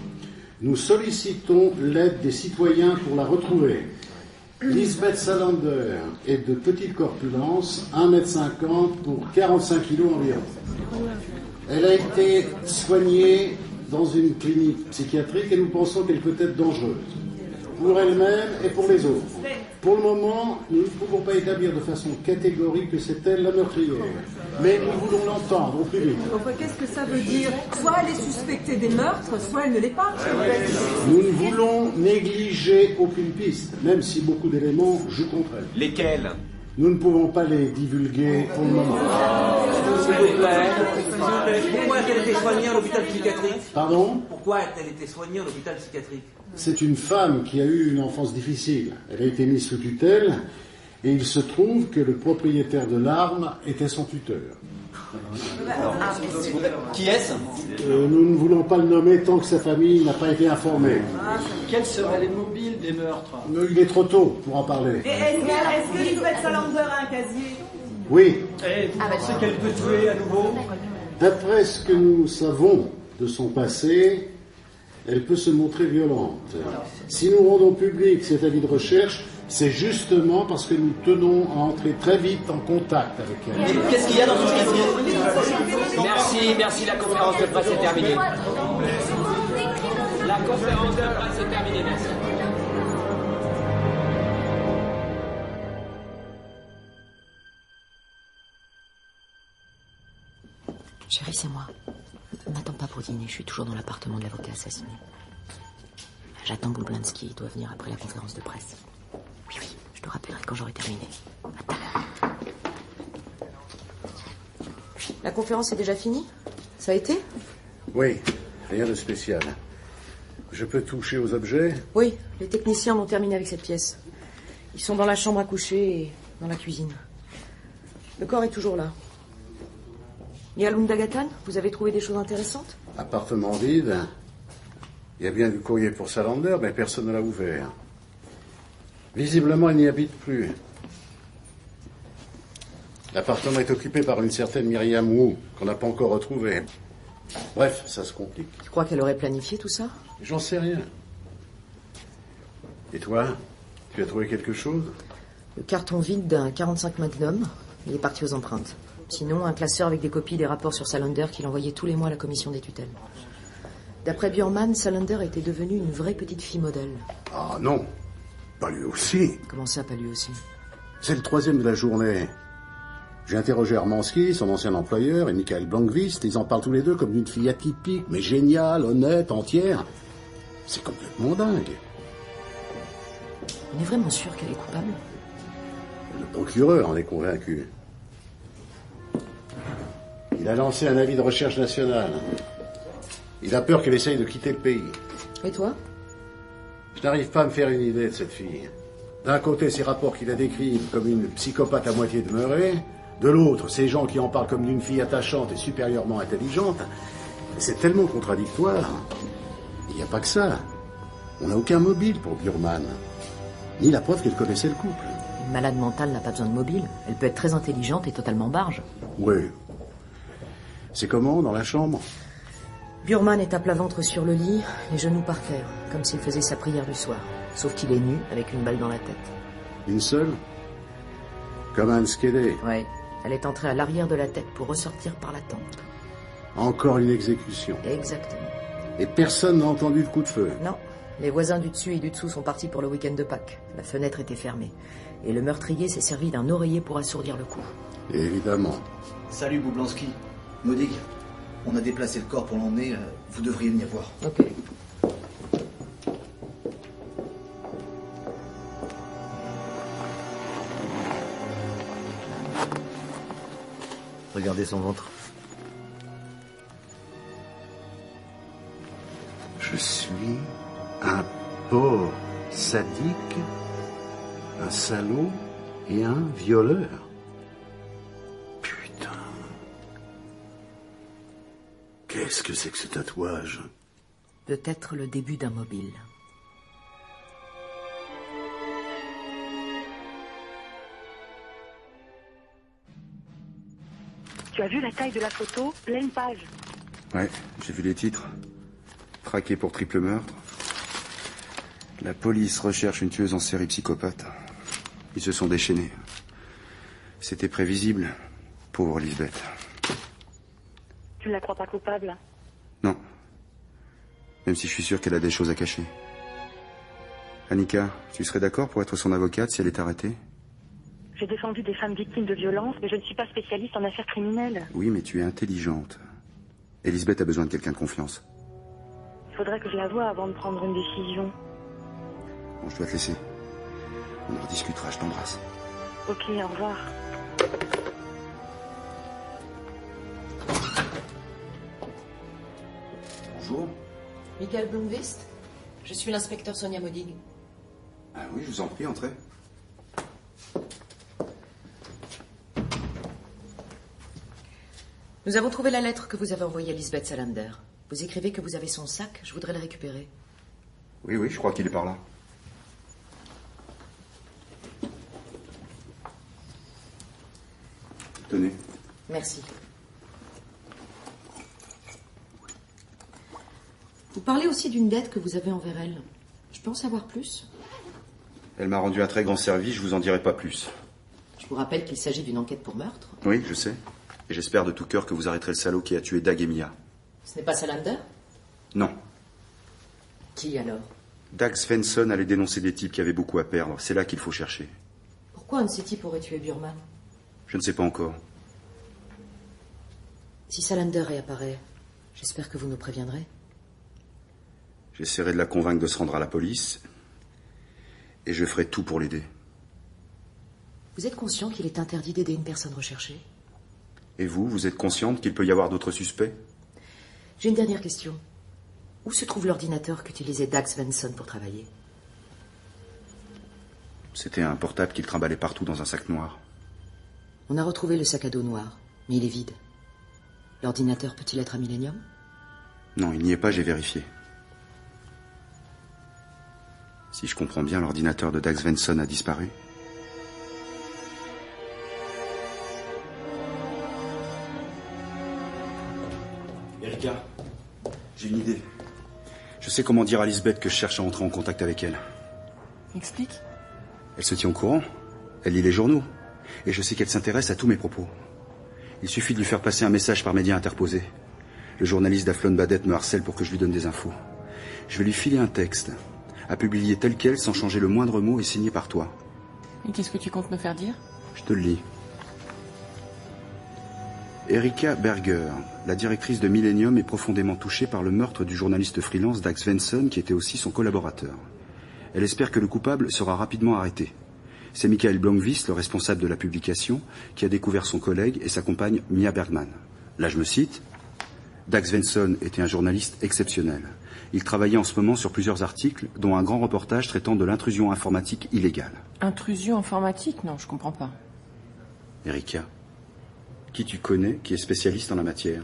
Nous sollicitons l'aide des citoyens pour la retrouver. Lisbeth Salander est de petite corpulence, 1m50 pour 45 kg environ. Elle a été soignée dans une clinique psychiatrique et nous pensons qu'elle peut être dangereuse, pour elle-même et pour les autres. Pour le moment, nous ne pouvons pas établir de façon catégorique que c'est elle la meurtrière, mais nous voulons l'entendre au plus vite. Enfin, qu'est-ce que ça veut dire? Soit elle est suspectée des meurtres, soit elle ne l'est pas. Nous ne voulons négliger aucune piste, même si beaucoup d'éléments jouent contre elle. Lesquels? Nous ne pouvons pas les divulguer pour le moment. S'il vous plaît. Pourquoi a-t-elle été soignée à l'hôpital psychiatrique? Pardon? Pourquoi a-t-elle été soignée à l'hôpital psychiatrique? C'est une femme qui a eu une enfance difficile. Elle a été mise sous tutelle et il se trouve que le propriétaire de l'arme était son tuteur. Qui est-ce? Nous ne voulons pas le nommer tant que sa famille n'a pas été informée. Quels seraient les mobiles des meurtres? Il est trop tôt pour en parler. Et est-ce que Lisbeth Salander a un casier? Oui. Et vous pensez qu'elle peut tuer à nouveau? D'après ce que nous savons de son passé, elle peut se montrer violente. Si nous rendons public cet avis de recherche, c'est justement parce que nous tenons à entrer très vite en contact avec elle. Qu'est-ce qu'il y a dans ce casier? Merci, la conférence de presse est terminée. La conférence de presse est terminée, merci. Chérie, c'est moi. Ne m'attends pas pour dîner, je suis toujours dans l'appartement de l'avocat assassiné. J'attends Boublanski, il doit venir après la conférence de presse. Oui, je te rappellerai quand j'aurai terminé. Attends. La conférence est déjà finie? Ça a été? Oui, rien de spécial. Je peux toucher aux objets? Oui, les techniciens ont terminé avec cette pièce. Ils sont dans la chambre à coucher et dans la cuisine. Le corps est toujours là. Et à Lundagatan, vous avez trouvé des choses intéressantes? Appartement vide. Il y a bien du courrier pour Salander, mais personne ne l'a ouvert. Visiblement, il n'y habite plus. L'appartement est occupé par une certaine Myriam Wu, qu'on n'a pas encore retrouvée. Bref, ça se complique. Tu crois qu'elle aurait planifié tout ça? J'en sais rien. Et toi, tu as trouvé quelque chose? Le carton vide d'un 45 Magnum. Il est parti aux empreintes. Sinon, un classeur avec des copies des rapports sur Salander qu'il envoyait tous les mois à la commission des tutelles. D'après Björman, Salander était devenue une vraie petite fille modèle. Ah non, pas lui aussi. Comment ça, pas lui aussi? C'est le 3e de la journée. J'ai interrogé Armansky, son ancien employeur, et Michael Blankvist. Ils en parlent tous les deux comme d'une fille atypique, mais géniale, honnête, entière. C'est complètement dingue. On est vraiment sûr qu'elle est coupable? Le procureur en est convaincu. Il a lancé un avis de recherche nationale. Il a peur qu'elle essaye de quitter le pays. Et toi? Je n'arrive pas à me faire une idée de cette fille. D'un côté, ces rapports qui la décrivent comme une psychopathe à moitié demeurée. De l'autre, ces gens qui en parlent comme d'une fille attachante et supérieurement intelligente. C'est tellement contradictoire. Il n'y a pas que ça. On n'a aucun mobile pour Björman. Ni la preuve qu'elle connaissait le couple. Une malade mentale n'a pas besoin de mobile. Elle peut être très intelligente et totalement barge. Oui. C'est comment, dans la chambre? Björman est à plat ventre sur le lit, les genoux par terre, comme s'il faisait sa prière du soir. Sauf qu'il est nu, avec une balle dans la tête. Une seule? Comme un Enskede? Oui. Elle est entrée à l'arrière de la tête pour ressortir par la tempe. Encore une exécution. Exactement. Et personne n'a entendu le coup de feu? Non. Les voisins du dessus et du dessous sont partis pour le week-end de Pâques. La fenêtre était fermée. Et le meurtrier s'est servi d'un oreiller pour assourdir le coup. Évidemment. Salut Boublanski. Modig, on a déplacé le corps pour l'emmener. Vous devriez venir voir. Ok. Regardez son ventre. Je suis un porc sadique, un salaud et un violeur. Putain. Qu'est-ce que c'est que ce tatouage? Peut-être le début d'un mobile. Tu as vu la taille de la photo? Pleine page. Ouais, j'ai vu les titres. Traqué pour triple meurtre. La police recherche une tueuse en série psychopathe. Ils se sont déchaînés. C'était prévisible. Pauvre Lisbeth. Tu ne la crois pas coupable? Non. Même si je suis sûr qu'elle a des choses à cacher. Annika, tu serais d'accord pour être son avocate si elle est arrêtée? J'ai défendu des femmes victimes de violences, mais je ne suis pas spécialiste en affaires criminelles. Oui, mais tu es intelligente. Elisabeth a besoin de quelqu'un de confiance. Il faudrait que je la voie avant de prendre une décision. Bon, je dois te laisser. On en rediscutera, je t'embrasse. Ok, au revoir. Bonjour. Michael Blomqvist, je suis l'inspecteur Sonia Modig. Ah oui, je vous en prie, entrez. Nous avons trouvé la lettre que vous avez envoyée à Lisbeth Salander. Vous écrivez que vous avez son sac, je voudrais le récupérer. Oui, je crois qu'il est par là. Tenez. Merci. Vous parlez aussi d'une dette que vous avez envers elle. Je peux en savoir plus? Elle m'a rendu un très grand service, je vous en dirai pas plus. Je vous rappelle qu'il s'agit d'une enquête pour meurtre. Oui, je sais. Et j'espère de tout cœur que vous arrêterez le salaud qui a tué Dag et Mia. Ce n'est pas Salander? Non. Qui alors? Dag Svensson allait dénoncer des types qui avaient beaucoup à perdre. C'est là qu'il faut chercher. Pourquoi un de ces types aurait tué Burman? Je ne sais pas encore. Si Salander réapparaît, j'espère que vous nous préviendrez. J'essaierai de la convaincre de se rendre à la police. Et je ferai tout pour l'aider. Vous êtes conscient qu'il est interdit d'aider une personne recherchée? Et vous êtes consciente qu'il peut y avoir d'autres suspects? J'ai une dernière question. Où se trouve l'ordinateur qu'utilisait Dag Svensson pour travailler? C'était un portable qu'il trimballait partout dans un sac noir. On a retrouvé le sac à dos noir, mais il est vide. L'ordinateur peut-il être à Millennium? Non, il n'y est pas, j'ai vérifié. Si je comprends bien, l'ordinateur de Dag Svensson a disparu. Erika, j'ai une idée. Je sais comment dire à Lisbeth que je cherche à entrer en contact avec elle. Explique. Elle se tient au courant. Elle lit les journaux. Et je sais qu'elle s'intéresse à tous mes propos. Il suffit de lui faire passer un message par médias interposés. Le journaliste d'Aflon Badet me harcèle pour que je lui donne des infos. Je vais lui filer un texte, à publier tel quel sans changer le moindre mot et signé par toi. Et qu'est-ce que tu comptes me faire dire? Je te le lis. Erika Berger, la directrice de Millennium, est profondément touchée par le meurtre du journaliste freelance Dag Svensson, qui était aussi son collaborateur. Elle espère que le coupable sera rapidement arrêté. C'est Michael Blomqvist, le responsable de la publication, qui a découvert son collègue et sa compagne Mia Bergman. Là, je me cite. Dag Svensson était un journaliste exceptionnel. Il travaillait en ce moment sur plusieurs articles, dont un grand reportage traitant de l'intrusion informatique illégale. Intrusion informatique? Non, je comprends pas. Erika, qui tu connais qui est spécialiste en la matière?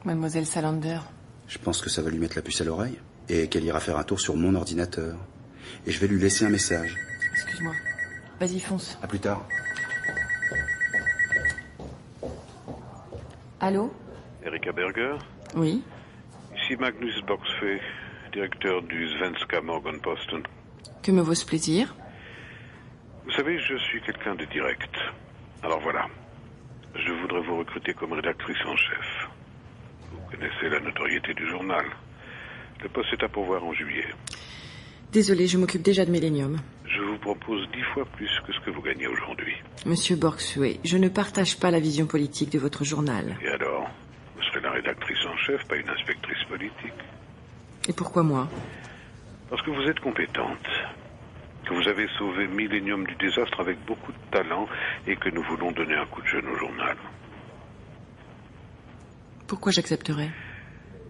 Mademoiselle Salander. Je pense que ça va lui mettre la puce à l'oreille et qu'elle ira faire un tour sur mon ordinateur. Et je vais lui laisser un message. Excuse-moi. Vas-y, fonce. À plus tard. Allô? Erika Berger? Oui. Ici Magnus Boxfee, directeur du Svenska Morgonposten. Que me vaut ce plaisir? Vous savez, je suis quelqu'un de direct. Alors voilà. Je voudrais vous recruter comme rédactrice en chef. Vous connaissez la notoriété du journal. Le poste est à pourvoir en juillet. Désolée, je m'occupe déjà de Millennium. Je vous propose 10 fois plus que ce que vous gagnez aujourd'hui. Monsieur Borgsway, je ne partage pas la vision politique de votre journal. Et alors? Vous serez la rédactrice en chef, pas une inspectrice politique. Et pourquoi moi? Parce que vous êtes compétente. Que vous avez sauvé Millennium du désastre avec beaucoup de talent et que nous voulons donner un coup de jeune au journal. Pourquoi j'accepterais?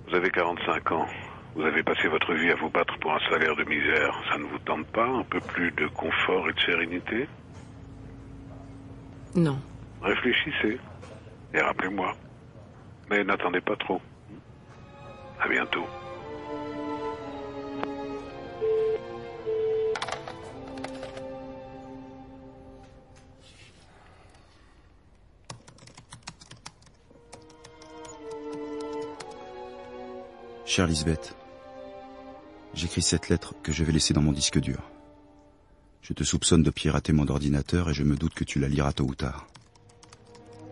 Vous avez 45 ans. Vous avez passé votre vie à vous battre pour un salaire de misère. Ça ne vous tente pas un peu plus de confort et de sérénité? Non. Réfléchissez. Et rappelez-moi. Mais n'attendez pas trop. À bientôt. Chère Lisbeth, j'écris cette lettre que je vais laisser dans mon disque dur. Je te soupçonne de pirater mon ordinateur et je me doute que tu la liras tôt ou tard.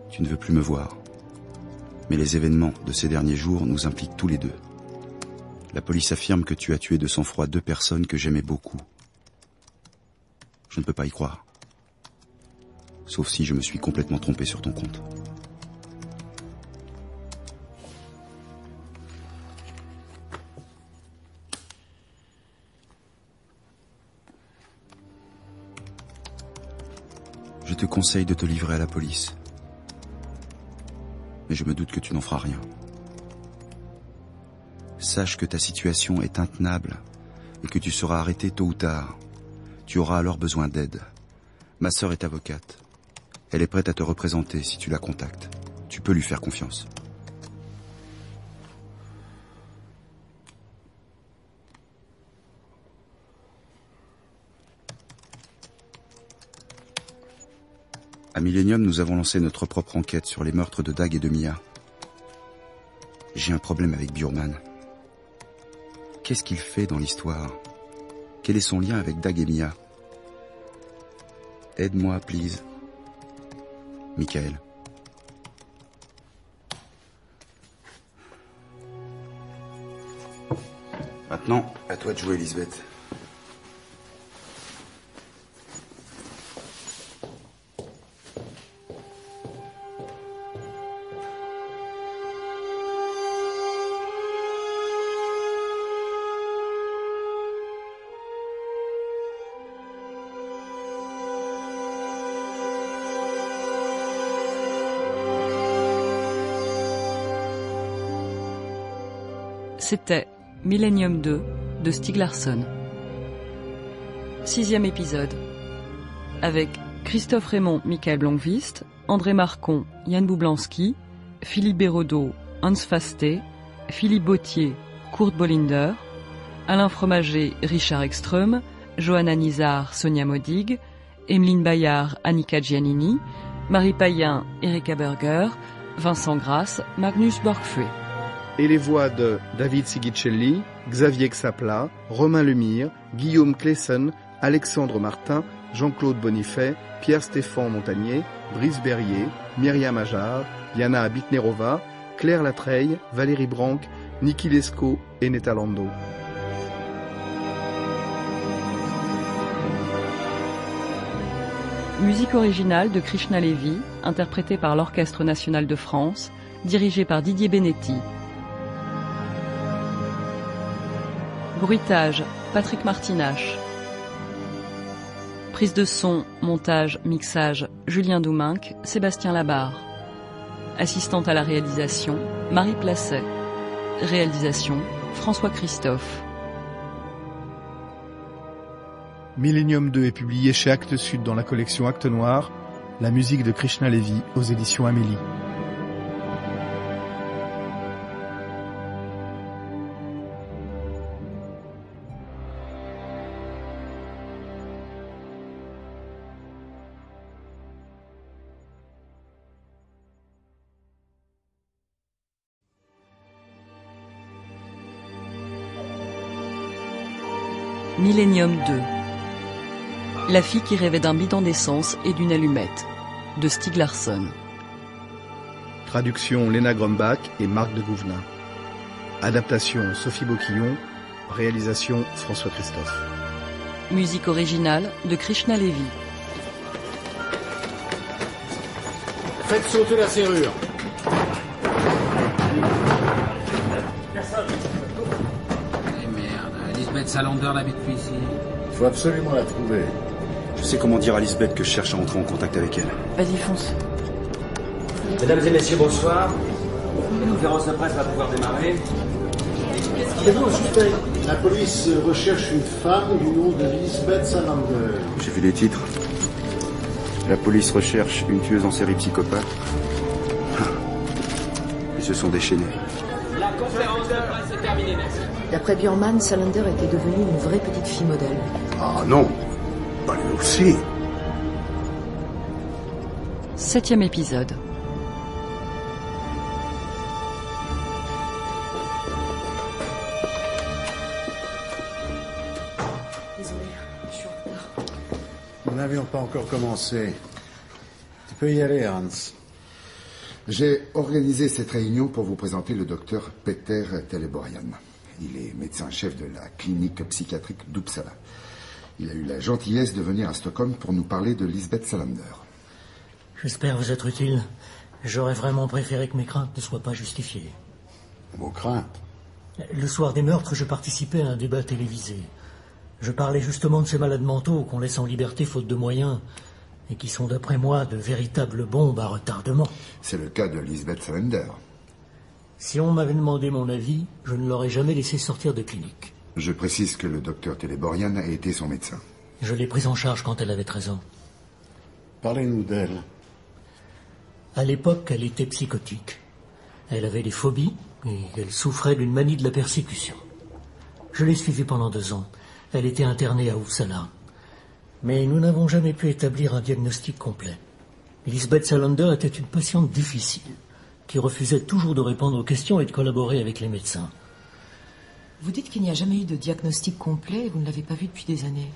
Tu ne veux plus me voir. Mais les événements de ces derniers jours nous impliquent tous les deux. La police affirme que tu as tué de sang-froid 2 personnes que j'aimais beaucoup. Je ne peux pas y croire. Sauf si je me suis complètement trompé sur ton compte. Je te conseille de te livrer à la police. Mais je me doute que tu n'en feras rien. Sache que ta situation est intenable et que tu seras arrêté tôt ou tard. Tu auras alors besoin d'aide. Ma sœur est avocate. Elle est prête à te représenter si tu la contactes. Tu peux lui faire confiance. À Millennium, nous avons lancé notre propre enquête sur les meurtres de Dag et de Mia. J'ai un problème avec Burman. Qu'est-ce qu'il fait dans l'histoire? Quel est son lien avec Dag et Mia? Aide-moi, please. Michael. Maintenant, à toi de jouer, Lisbeth. C'était Millennium 2 de Stieg Larsson. 6e épisode. Avec Christophe Raymond, Michael Blomqvist, André Marcon, Yann Boublanski, Philippe Bérodeau, Hans Fasté, Philippe Bauthier, Kurt Bollinder, Alain Fromager, Richard Ekström, Johanna Nizar, Sonia Modig, Emeline Bayard, Annika Giannini, Marie Payen, Erika Berger, Vincent Grasse, Magnus Borgfue. Et les voix de David Sigicelli, Xavier Xapla, Romain Lemire, Guillaume Clessen, Alexandre Martin, Jean-Claude Bonifay, Pierre-Stéphane Montagnier, Brice Berrier, Myriam Ajar, Yana Bitnerova, Claire Latreille, Valérie Branc, Niki Lescaut et Netta Lando. Musique originale de Krishna Levy, interprétée par l'Orchestre National de France, dirigé par Didier Benetti. Bruitage, Patrick Martinache. Prise de son, montage, mixage, Julien Douminc, Sébastien Labarre. Assistante à la réalisation, Marie Placet. Réalisation, François Christophe. Millennium 2 est publié chez Actes Sud dans la collection Actes Noir, la musique de Krishna Levy aux éditions Amélie. Millennium 2. La fille qui rêvait d'un bidon d'essence et d'une allumette, de Stieg Larsson. Traduction Léna Grumbach et Marc de Gouvenin. Adaptation Sophie Boquillon, Réalisation François Christophe. Musique originale de Krishna Levy. Faites sauter la serrure. Eh merde, Lisbeth Salander n'habite plus ici. Il faut absolument la trouver. Je sais comment dire à Lisbeth que je cherche à entrer en contact avec elle. Vas-y, fonce. Mesdames et messieurs, bonsoir. La conférence de presse va pouvoir démarrer. C'est bon, suspect. La police recherche une femme du nom de Lisbeth Salander. J'ai vu les titres. La police recherche une tueuse en série psychopathe. Ils se sont déchaînés. La conférence de presse est terminée, merci. D'après Bjorman, Salander était devenue une vraie petite fille modèle. Ah non, pas lui aussi. 7e épisode. Désolée, je suis en retard. Nous n'avions pas encore commencé. Tu peux y aller, Hans. J'ai organisé cette réunion pour vous présenter le docteur Peter Teleborian. Il est médecin-chef de la clinique psychiatrique d'Uppsala. Il a eu la gentillesse de venir à Stockholm pour nous parler de Lisbeth Salander. J'espère vous être utile. J'aurais vraiment préféré que mes craintes ne soient pas justifiées. Vos craintes? Le soir des meurtres, je participais à un débat télévisé. Je parlais justement de ces malades mentaux qu'on laisse en liberté faute de moyens et qui sont, d'après moi, de véritables bombes à retardement. C'est le cas de Lisbeth Salander. Si on m'avait demandé mon avis, je ne l'aurais jamais laissé sortir de clinique. Je précise que le docteur Teleborian a été son médecin. Je l'ai prise en charge quand elle avait 13 ans. Parlez-nous d'elle. À l'époque, elle était psychotique. Elle avait des phobies et elle souffrait d'une manie de la persécution. Je l'ai suivie pendant 2 ans. Elle était internée à Uppsala. Mais nous n'avons jamais pu établir un diagnostic complet. Lisbeth Salander était une patiente difficile, qui refusait toujours de répondre aux questions et de collaborer avec les médecins. Vous dites qu'il n'y a jamais eu de diagnostic complet et vous ne l'avez pas vu depuis des années.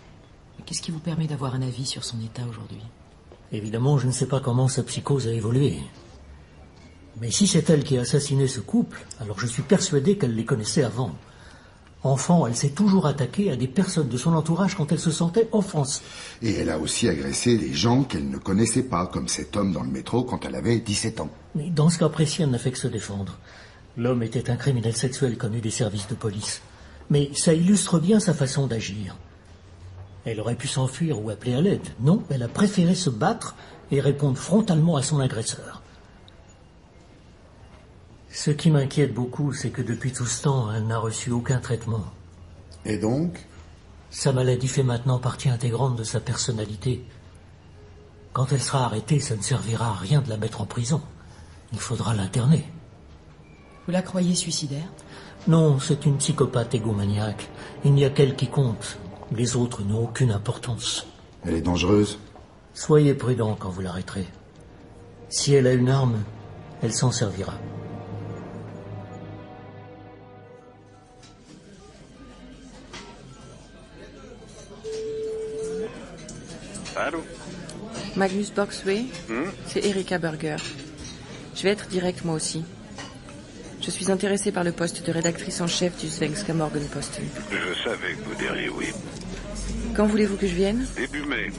Mais qu'est-ce qui vous permet d'avoir un avis sur son état aujourd'hui? Évidemment, je ne sais pas comment sa psychose a évolué. Mais si c'est elle qui a assassiné ce couple, alors je suis persuadé qu'elle les connaissait avant. Enfant, elle s'est toujours attaquée à des personnes de son entourage quand elle se sentait offensée. Et elle a aussi agressé des gens qu'elle ne connaissait pas, comme cet homme dans le métro quand elle avait 17 ans. Mais dans ce cas précis, elle n'a fait que se défendre. L'homme était un criminel sexuel connu des services de police. Mais ça illustre bien sa façon d'agir. Elle aurait pu s'enfuir ou appeler à l'aide. Non, elle a préféré se battre et répondre frontalement à son agresseur. Ce qui m'inquiète beaucoup, c'est que depuis tout ce temps, elle n'a reçu aucun traitement. Et donc? Sa maladie fait maintenant partie intégrante de sa personnalité. Quand elle sera arrêtée, ça ne servira à rien de la mettre en prison. Il faudra l'interner. Vous la croyez suicidaire? Non, c'est une psychopathe égomaniaque. Il n'y a qu'elle qui compte. Les autres n'ont aucune importance. Elle est dangereuse? Soyez prudent quand vous l'arrêterez. Si elle a une arme, elle s'en servira. Allô? Magnus Boxway, c'est Erika Berger. Je vais être direct moi aussi. Je suis intéressée par le poste de rédactrice en chef du Svenska Morgenposten. Je savais que vous diriez oui. Quand voulez-vous que je vienne? Début mai,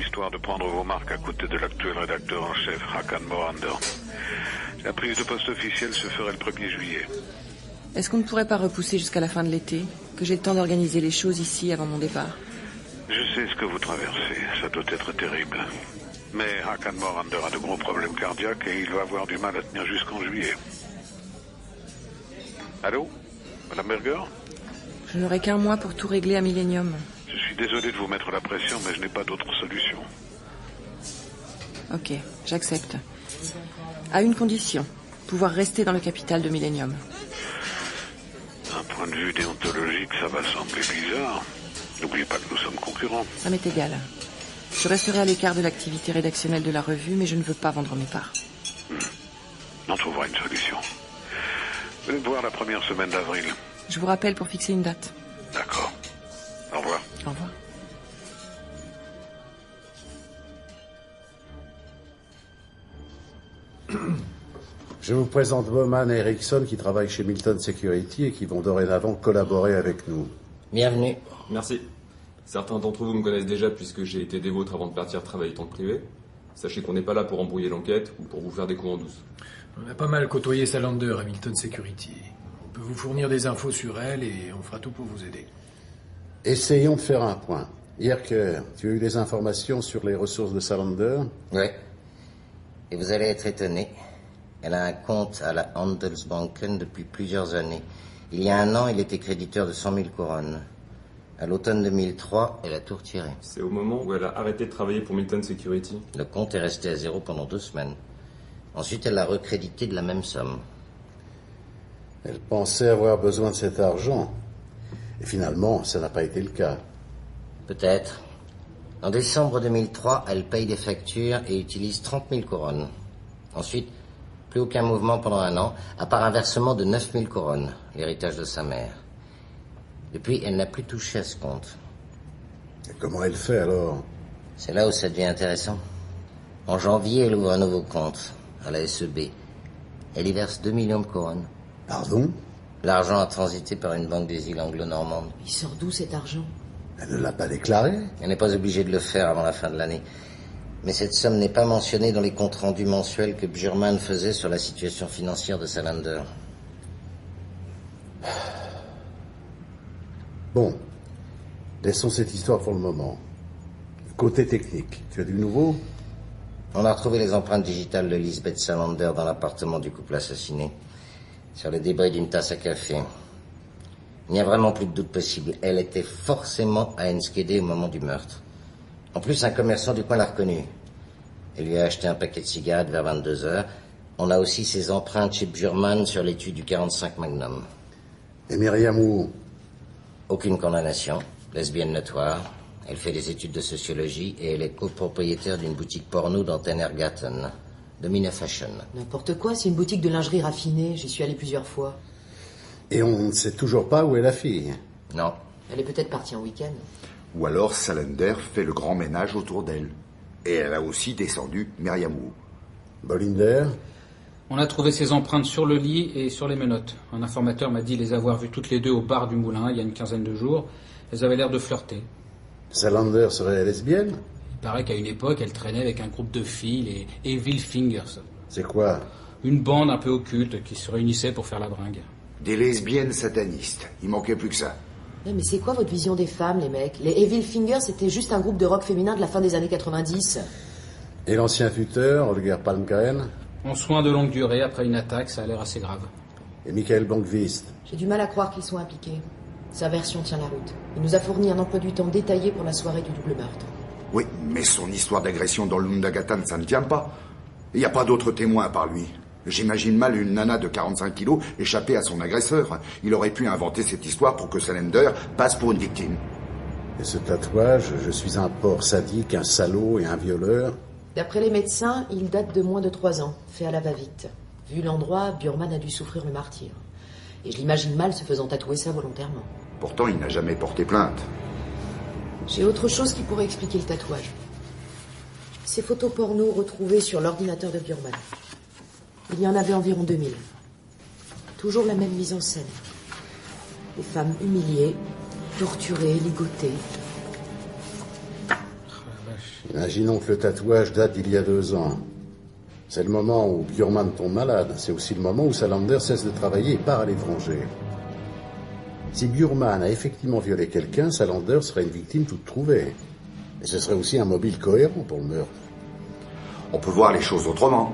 histoire de prendre vos marques à côté de l'actuel rédacteur en chef, Håkan Morander. La prise de poste officielle se ferait le 1er juillet. Est-ce qu'on ne pourrait pas repousser jusqu'à la fin de l'été? Que j'ai le temps d'organiser les choses ici avant mon départ? Je sais ce que vous traversez, ça doit être terrible. Mais Håkan Morander a de gros problèmes cardiaques et il va avoir du mal à tenir jusqu'en juillet. Allô? Madame Berger? Je n'aurai qu'un mois pour tout régler à Millennium. Je suis désolé de vous mettre la pression, mais je n'ai pas d'autre solution. Ok, j'accepte. À une condition, pouvoir rester dans le capital de Millennium. D'un point de vue déontologique, ça va sembler bizarre. N'oubliez pas que nous sommes concurrents. Ça m'est égal. Je resterai à l'écart de l'activité rédactionnelle de la revue, mais je ne veux pas vendre mes parts. On trouvera une solution. Venez me voir la première semaine d'avril. Je vous rappelle pour fixer une date. D'accord. Au revoir. Au revoir. Je vous présente Bowman et Erickson qui travaillent chez Milton Security et qui vont dorénavant collaborer avec nous. Bienvenue. Merci. Certains d'entre vous me connaissent déjà puisque j'ai été des vôtres avant de partir travailler tant que privé. Sachez qu'on n'est pas là pour embrouiller l'enquête ou pour vous faire des coups en douce. On a pas mal côtoyé Salander à Milton Security. On peut vous fournir des infos sur elle et on fera tout pour vous aider. Essayons de faire un point. Yerker, tu as eu des informations sur les ressources de Salander? Oui. Et vous allez être étonné. Elle a un compte à la Handelsbanken depuis plusieurs années. Il y a 1 an, il était créditeur de 100 000 couronnes. À l'automne 2003, elle a tout retiré. C'est au moment où elle a arrêté de travailler pour Milton Security. Le compte est resté à 0 pendant 2 semaines. Ensuite, elle l'a recrédité de la même somme. Elle pensait avoir besoin de cet argent. Et finalement, ça n'a pas été le cas. Peut-être. En décembre 2003, elle paye des factures et utilise 30 000 couronnes. Ensuite, plus aucun mouvement pendant 1 an, à part un versement de 9 000 couronnes, l'héritage de sa mère. Depuis, elle n'a plus touché à ce compte. Et comment elle fait alors? C'est là où ça devient intéressant. En janvier, elle ouvre un nouveau compte, à la SEB. Elle y verse 2 millions de couronnes. Pardon? L'argent a transité par une banque des îles anglo-normandes. Il sort d'où cet argent? Elle ne l'a pas déclaré? Elle n'est pas obligée de le faire avant la fin de l'année. Mais cette somme n'est pas mentionnée dans les comptes rendus mensuels que Bjurman faisait sur la situation financière de Salander. Bon, laissons cette histoire pour le moment. Côté technique, tu as du nouveau? On a retrouvé les empreintes digitales de Lisbeth Salander dans l'appartement du couple assassiné, sur les débris d'une tasse à café. Il n'y a vraiment plus de doute possible. Elle était forcément à Enschede au moment du meurtre. En plus, un commerçant du coin l'a reconnue. Elle lui a acheté un paquet de cigarettes vers 22 heures. On a aussi ses empreintes chez Bjurman sur l'étui du 45 Magnum. Et Myriam Wu? Aucune condamnation. Lesbienne notoire. Elle fait des études de sociologie et elle est copropriétaire d'une boutique porno dans Tenergaten. Domina Fashion. N'importe quoi, c'est une boutique de lingerie raffinée. J'y suis allé plusieurs fois. Et on ne sait toujours pas où est la fille? Non. Elle est peut-être partie en week-end. Ou alors Salander fait le grand ménage autour d'elle. Et elle a aussi descendu Myriam Wu. Bolinder? On a trouvé ses empreintes sur le lit et sur les menottes. Un informateur m'a dit les avoir vues toutes les deux au bar du Moulin il y a une quinzaine de jours. Elles avaient l'air de flirter. Salander serait lesbienne? Il paraît qu'à une époque, elle traînait avec un groupe de filles, les Evil Fingers. C'est quoi? Une bande un peu occulte qui se réunissait pour faire la bringue. Des lesbiennes satanistes. Il manquait plus que ça. Mais c'est quoi votre vision des femmes, les mecs? Les Evil Fingers, c'était juste un groupe de rock féminin de la fin des années 90. Et l'ancien tuteur, Holger Palmgren? En soins de longue durée, après une attaque, ça a l'air assez grave. Et Michael Blankvist? J'ai du mal à croire qu'ils soient impliqués. Sa version tient la route. Il nous a fourni un emploi du temps détaillé pour la soirée du double meurtre. Oui, mais son histoire d'agression dans le Lundagatan, ça ne tient pas. Il n'y a pas d'autres témoins à part lui. J'imagine mal une nana de 45 kilos échapper à son agresseur. Il aurait pu inventer cette histoire pour que Salander passe pour une victime. Et ce tatouage, je suis un porc sadique, un salaud et un violeur? D'après les médecins, il date de moins de 3 ans, fait à la va-vite. Vu l'endroit, Bjurman a dû souffrir le martyre. Et je l'imagine mal se faisant tatouer ça volontairement. Pourtant, il n'a jamais porté plainte. J'ai autre chose qui pourrait expliquer le tatouage. Ces photos porno retrouvées sur l'ordinateur de Bjurman. Il y en avait environ 2000. Toujours la même mise en scène. Des femmes humiliées, torturées, ligotées. Imaginons que le tatouage date d'il y a 2 ans. C'est le moment où Bjurman tombe malade. C'est aussi le moment où Salander cesse de travailler et part à l'étranger. Si Bjurman a effectivement violé quelqu'un, Salander serait une victime toute trouvée. Et ce serait aussi un mobile cohérent pour le meurtre. On peut voir les choses autrement.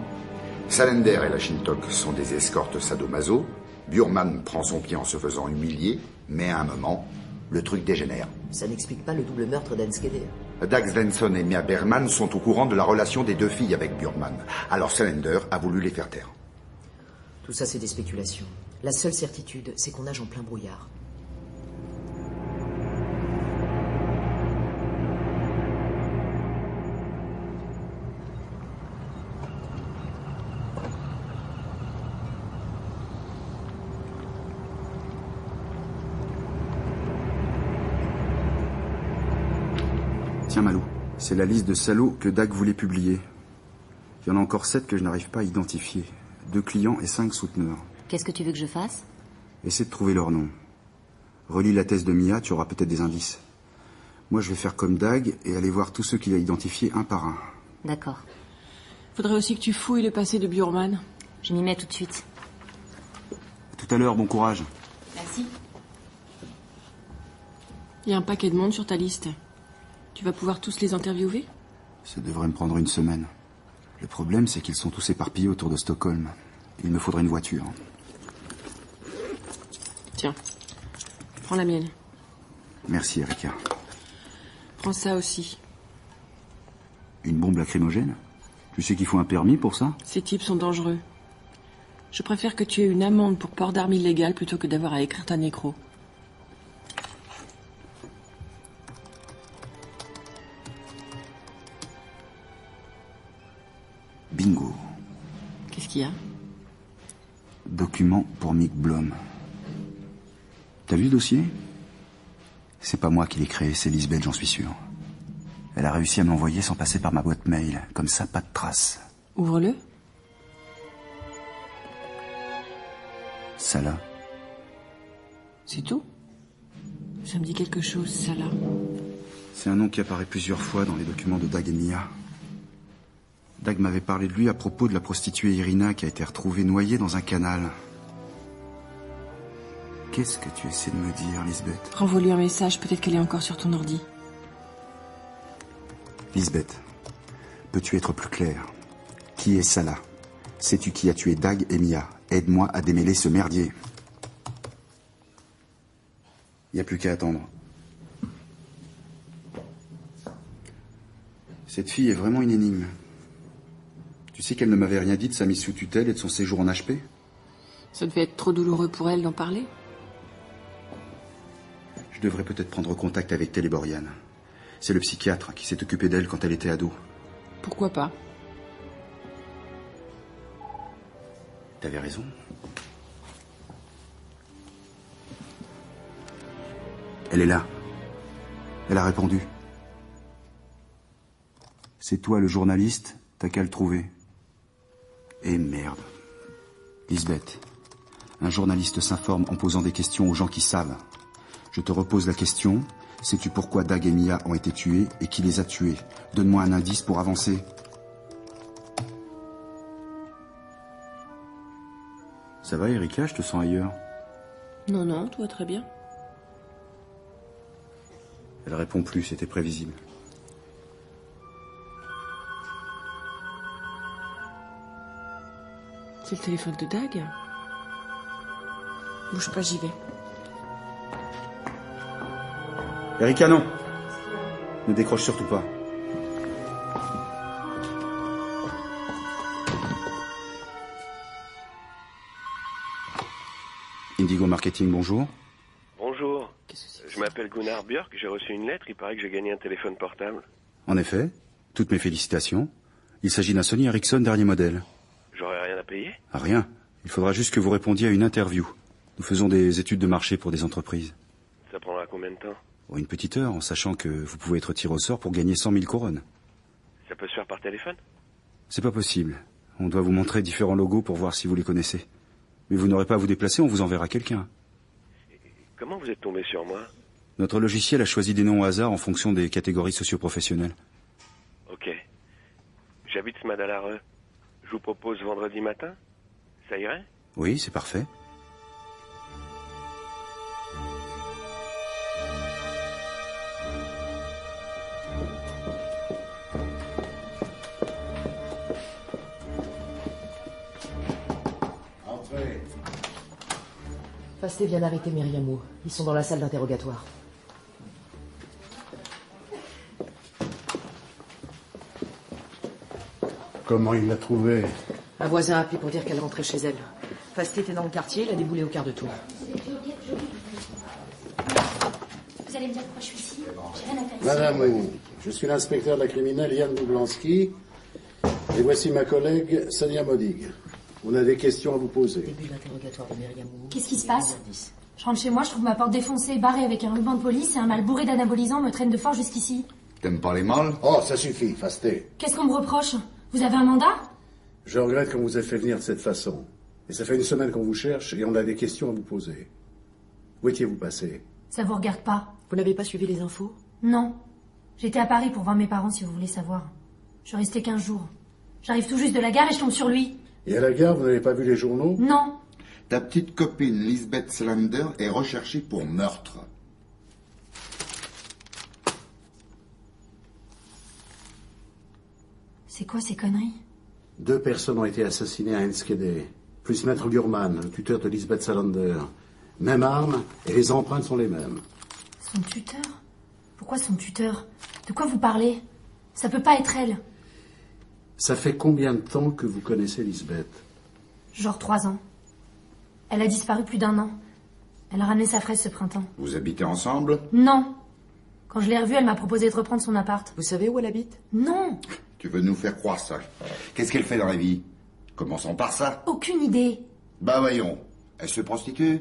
Salander et la Shintok sont des escortes sadomaso. Bjurman prend son pied en se faisant humilier, mais à un moment, le truc dégénère. Ça n'explique pas le double meurtre d'Enschede. Dax Svensson et Mia Berman sont au courant de la relation des 2 filles avec Bjurman. Alors Salander a voulu les faire taire. Tout ça, c'est des spéculations. La seule certitude, c'est qu'on nage en plein brouillard. Tiens Malou, c'est la liste de salauds que Dag voulait publier. Il y en a encore 7 que je n'arrive pas à identifier. 2 clients et 5 souteneurs. Qu'est-ce que tu veux que je fasse? Essaie de trouver leur nom. Relis la thèse de Mia, tu auras peut-être des indices. Moi, je vais faire comme Dag et aller voir tous ceux qu'il a identifiés un par un. D'accord. Faudrait aussi que tu fouilles le passé de Bjurman. Je m'y mets tout de suite. À tout à l'heure, bon courage. Merci. Il y a un paquet de monde sur ta liste. Tu vas pouvoir tous les interviewer? Ça devrait me prendre 1 semaine. Le problème, c'est qu'ils sont tous éparpillés autour de Stockholm. Il me faudrait une voiture. Tiens, prends la mienne. Merci, Erika. Prends ça aussi. Une bombe lacrymogène? Tu sais qu'il faut un permis pour ça? Ces types sont dangereux. Je préfère que tu aies une amende pour port d'armes illégales plutôt que d'avoir à écrire ta nécro. Bingo. Qu'est-ce qu'il y a? Document pour Mick Blom. T'as vu le dossier? C'est pas moi qui l'ai créé, c'est Lisbeth, j'en suis sûr. Elle a réussi à me l'envoyer sans passer par ma boîte mail. Comme ça, pas de traces. Ouvre-le. Salah. C'est tout? Ça me dit quelque chose, Salah. C'est un nom qui apparaît plusieurs fois dans les documents de Dag et Mia. Dag m'avait parlé de lui à propos de la prostituée Irina qui a été retrouvée noyée dans un canal. Qu'est-ce que tu essaies de me dire, Lisbeth? Renvoie-lui un message, peut-être qu'elle est encore sur ton ordi. Lisbeth, peux-tu être plus claire? Qui est Salah? Sais-tu qui a tué Dag et Mia? Aide-moi à démêler ce merdier. Il n'y a plus qu'à attendre. Cette fille est vraiment une énigme. Tu sais qu'elle ne m'avait rien dit de sa mise sous tutelle et de son séjour en HP? Ça devait être trop douloureux pour elle d'en parler. Je devrais peut-être prendre contact avec Teleborian. C'est le psychiatre qui s'est occupé d'elle quand elle était ado. Pourquoi pas? T'avais raison. Elle est là. Elle a répondu. C'est toi le journaliste, t'as qu'à le trouver. Et merde. Lisbeth, un journaliste s'informe en posant des questions aux gens qui savent. Je te repose la question. Sais-tu pourquoi Dag et Mia ont été tués et qui les a tués? Donne-moi un indice pour avancer. Ça va, Erika? Je te sens ailleurs. Non, non, tout va très bien. Elle répond plus, c'était prévisible. C'est le téléphone de Dag. Bouge pas, j'y vais. Erika, non. Ne décroche surtout pas. Indigo Marketing, bonjour. Bonjour. Je m'appelle Gunnar Björk, j'ai reçu une lettre, il paraît que j'ai gagné un téléphone portable. En effet, toutes mes félicitations. Il s'agit d'un Sony Ericsson dernier modèle. J'aurais rien à payer? Rien. Il faudra juste que vous répondiez à une interview. Nous faisons des études de marché pour des entreprises. Ça prendra combien de temps? Une petite heure, en sachant que vous pouvez être tiré au sort pour gagner 100 000 couronnes. Ça peut se faire par téléphone? C'est pas possible. On doit vous montrer différents logos pour voir si vous les connaissez. Mais vous n'aurez pas à vous déplacer, on vous enverra quelqu'un. Comment vous êtes tombé sur moi? Notre logiciel a choisi des noms au hasard en fonction des catégories socio-professionnelles. Ok. J'habite Smadalare. Je vous propose vendredi matin? Ça irait? Oui, c'est parfait. Entrez. Fasté vient d'arrêter Myriamou. Ils sont dans la salle d'interrogatoire. Comment il l'a trouvé? Un voisin a appelé pour dire qu'elle rentrait chez elle. Fasté était dans le quartier, il a déboulé au quart de tour. Vous allez me dire pourquoi je suis ici? J'ai rien à faire ici. Madame, je suis l'inspecteur de la criminelle Yann Bublanski. Et voici ma collègue Sonia Modig. On a des questions à vous poser. Début de l'interrogatoire de Myriamou. Qu'est-ce qui se passe? Je rentre chez moi, je trouve ma porte défoncée, barrée avec un ruban de police et un mâle bourré d'anabolisants me traîne de force jusqu'ici. T'aimes pas les mâles? Oh, ça suffit, Fasté. Qu'est-ce qu'on me reproche? Vous avez un mandat? Je regrette qu'on vous ait fait venir de cette façon. Et ça fait une semaine qu'on vous cherche et on a des questions à vous poser. Où étiez-vous passé? Ça vous regarde pas. Vous n'avez pas suivi les infos? Non. J'étais à Paris pour voir mes parents, si vous voulez savoir. Je suis restée 15 jours. J'arrive tout juste de la gare et je tombe sur lui. Et à la gare, vous n'avez pas vu les journaux? Non. Ta petite copine, Lisbeth Salander, est recherchée pour meurtre. C'est quoi ces conneries? 2 personnes ont été assassinées à Enschede, plus Maître Gurman, le tuteur de Lisbeth Salander. Même arme, et les empreintes sont les mêmes. Son tuteur? Pourquoi son tuteur? De quoi vous parlez? Ça peut pas être elle. Ça fait combien de temps que vous connaissez Lisbeth? Genre 3 ans. Elle a disparu plus d'1 an. Elle a ramené sa fraise ce printemps. Vous habitez ensemble? Non. Quand je l'ai revue, elle m'a proposé de reprendre son appart. Vous savez où elle habite? Non. Tu veux nous faire croire ça? Qu'est-ce qu'elle fait dans la vie? Commençons par ça. Aucune idée. Bah voyons. Elle se prostitue?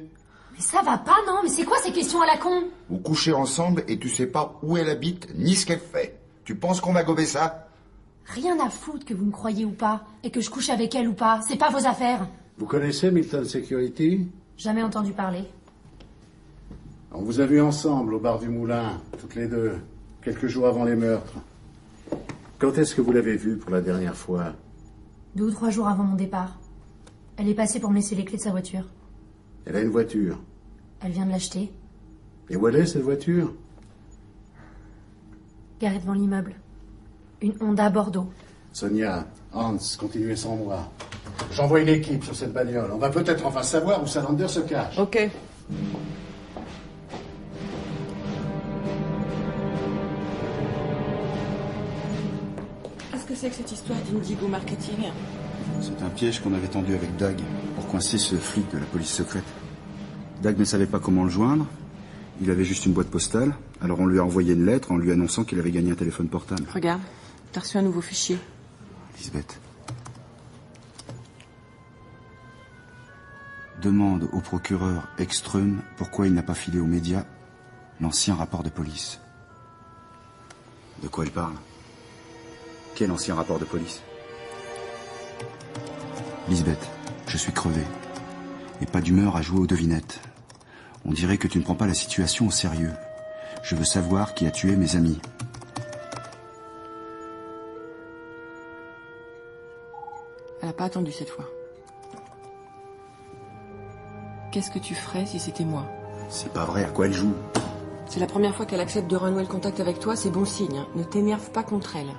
Mais ça va pas, non? Mais c'est quoi ces questions à la con? Vous couchez ensemble et tu sais pas où elle habite, ni ce qu'elle fait. Tu penses qu'on va gober ça? Rien à foutre que vous me croyez ou pas, et que je couche avec elle ou pas. C'est pas vos affaires. Vous connaissez Milton Security? Jamais entendu parler. On vous a vus ensemble au bar du Moulin, toutes les deux, quelques jours avant les meurtres. Quand est-ce que vous l'avez vue pour la dernière fois? 2 ou 3 jours avant mon départ. Elle est passée pour me laisser les clés de sa voiture. Elle a une voiture. Elle vient de l'acheter. Et où elle est, cette voiture? Garée devant l'immeuble. Une Honda Bordeaux. Sonia, Hans, continuez sans moi. J'envoie une équipe sur cette bagnole. On va peut-être enfin savoir où Salander se cache. Ok. Qu'est-ce que c'est que cette histoire d'Indigo Marketing? C'est un piège qu'on avait tendu avec Dag pour coincer ce flic de la police secrète. Dag ne savait pas comment le joindre. Il avait juste une boîte postale. Alors on lui a envoyé une lettre en lui annonçant qu'il avait gagné un téléphone portable. Regarde, t'as reçu un nouveau fichier. Lisbeth. Demande au procureur Ekström pourquoi il n'a pas filé aux médias l'ancien rapport de police. De quoi elle parle? Quel ancien rapport de police? Lisbeth, je suis crevé. Et pas d'humeur à jouer aux devinettes. On dirait que tu ne prends pas la situation au sérieux. Je veux savoir qui a tué mes amis. Elle n'a pas attendu cette fois. Qu'est-ce que tu ferais si c'était moi? C'est pas vrai, à quoi elle joue? C'est la première fois qu'elle accepte de renouer le contact avec toi, c'est bon signe. Ne t'énerve pas contre elle.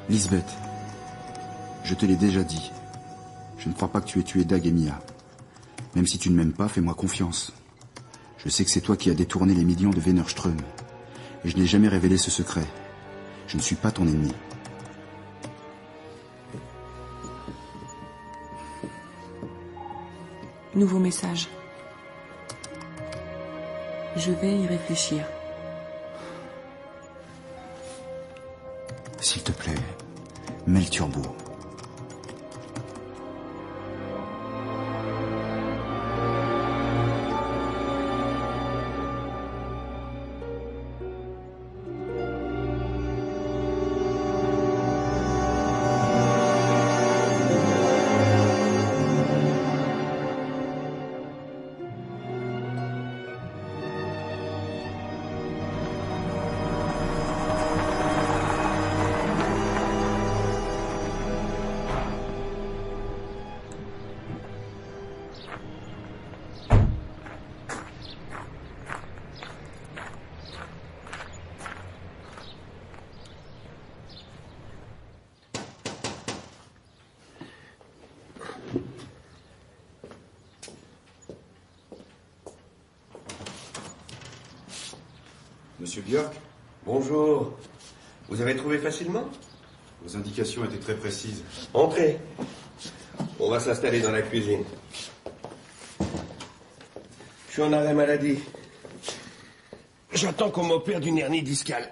Lisbeth, je te l'ai déjà dit. Je ne crois pas que tu aies tué Dag et Mia. Même si tu ne m'aimes pas, fais-moi confiance. Je sais que c'est toi qui as détourné les millions de Wennerström. Et je n'ai jamais révélé ce secret. Je ne suis pas ton ennemi. Nouveau message. Je vais y réfléchir. S'il te plaît, mets le turbo. Monsieur Björk? Bonjour. Vous avez trouvé facilement? Vos indications étaient très précises. Entrez. On va s'installer dans la cuisine. Je suis en arrêt maladie. J'attends qu'on m'opère d'une hernie discale.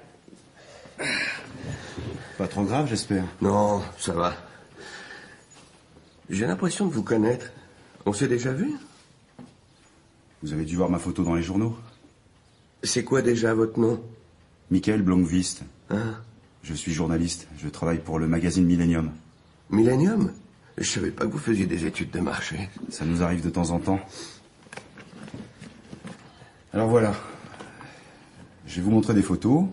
Pas trop grave, j'espère. Non, ça va. J'ai l'impression de vous connaître. On s'est déjà vu? Vous avez dû voir ma photo dans les journaux. C'est quoi déjà votre nom? Mikael Blomqvist. Ah, Je suis journaliste. Je travaille pour le magazine Millennium. Millennium? Je savais pas que vous faisiez des études de marché. Ça nous arrive de temps en temps. Alors voilà. Je vais vous montrer des photos.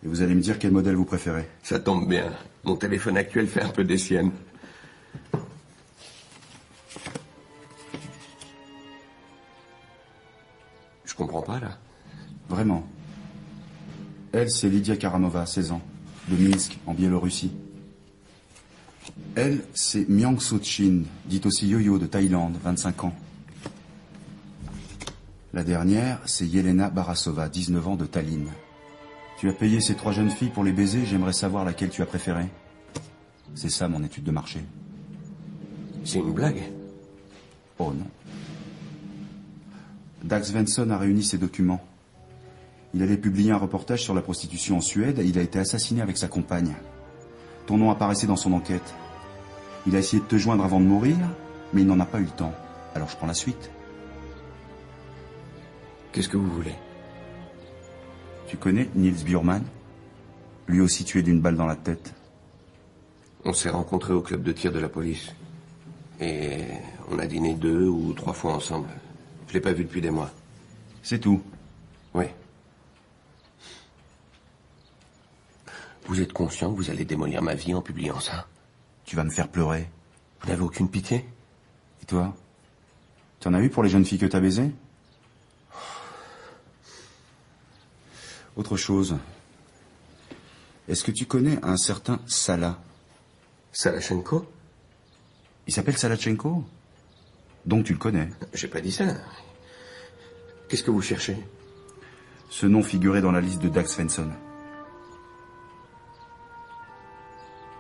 Et vous allez me dire quel modèle vous préférez. Ça tombe bien. Mon téléphone actuel fait un peu des siennes. Je comprends pas, là. Vraiment. Elle, c'est Lydia Karamova, 16 ans, de Minsk, en Biélorussie. Elle, c'est Myang So-chin, dite aussi Yo-Yo, de Thaïlande, 25 ans. La dernière, c'est Yelena Barasova, 19 ans, de Tallinn. Tu as payé ces 3 jeunes filles pour les baiser, j'aimerais savoir laquelle tu as préférée. C'est ça, mon étude de marché. C'est une blague? Oh non. Dag Svensson a réuni ses documents. Il allait publier un reportage sur la prostitution en Suède et il a été assassiné avec sa compagne. Ton nom apparaissait dans son enquête. Il a essayé de te joindre avant de mourir, mais il n'en a pas eu le temps. Alors je prends la suite. Qu'est-ce que vous voulez? Tu connais Niels Bjurman? Lui aussi tué d'une balle dans la tête. On s'est rencontrés au club de tir de la police. Et on a dîné 2 ou 3 fois ensemble. Je l'ai pas vu depuis des mois. C'est tout? Oui. Vous êtes conscient que vous allez démolir ma vie en publiant ça? Tu vas me faire pleurer. Vous n'avez aucune pitié? Et toi? Tu en as eu pour les jeunes filles que t'as baisées? Autre chose. Est-ce que tu connais un certain Salah? Salachenko? Il s'appelle Salachenko? Donc tu le connais? J'ai pas dit ça. Qu'est-ce que vous cherchez? Ce nom figurait dans la liste de Dag Svensson.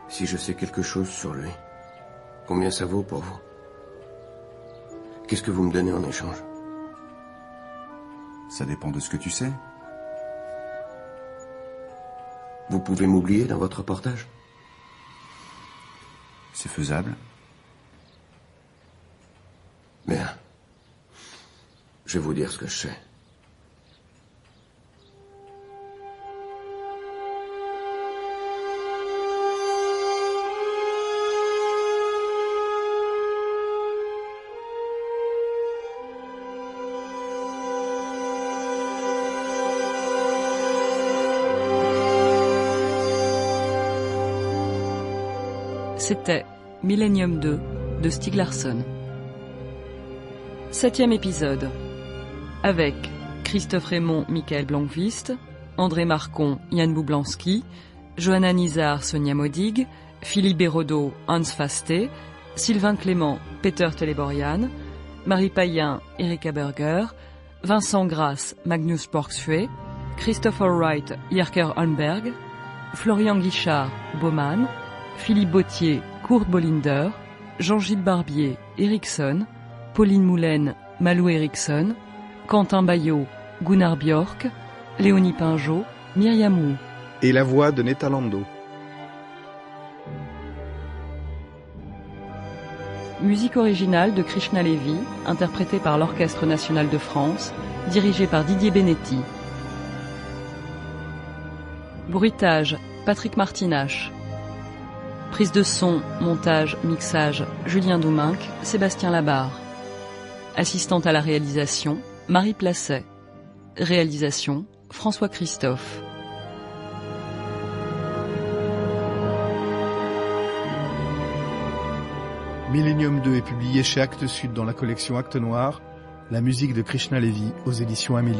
Si je sais quelque chose sur lui, combien ça vaut pour vous? Qu'est-ce que vous me donnez en échange? Ça dépend de ce que tu sais. Vous pouvez m'oublier dans votre reportage? C'est faisable. Bien. Je vais vous dire ce que je sais. C'était Millennium 2 de Stieg Larsson. 7e épisode. Avec Christophe Raymond, Michael Blankvist, André Marcon, Yann Boublanski, Johanna Nizar, Sonia Modig, Philippe Bérodeau, Hans Fasté, Sylvain Clément, Peter Teleborian, Marie Payen, Erika Berger, Vincent Grasse, Magnus Borgsfue, Christopher Wright, Jerker Holmberg, Florian Guichard, Baumann, Philippe Bautier, Kurt Bollinder, Jean-Gilles Barbier, Eriksson, Pauline Moulin, Malou Eriksson, Quentin Bayot, Gunnar Björk, Léonie Pinjot, Myriam Wu. Et la voix de Netta Lando. Musique originale de Krishna Levy, interprétée par l'Orchestre National de France, dirigé par Didier Benetti. Bruitage, Patrick Martinache. Prise de son, montage, mixage, Julien Douminc, Sébastien Labarre. Assistante à la réalisation, Marie Placet. Réalisation, François Christophe. Millennium 2 est publié chez Actes Sud dans la collection Actes Noir, la musique de Krishna Levy aux éditions Amélie.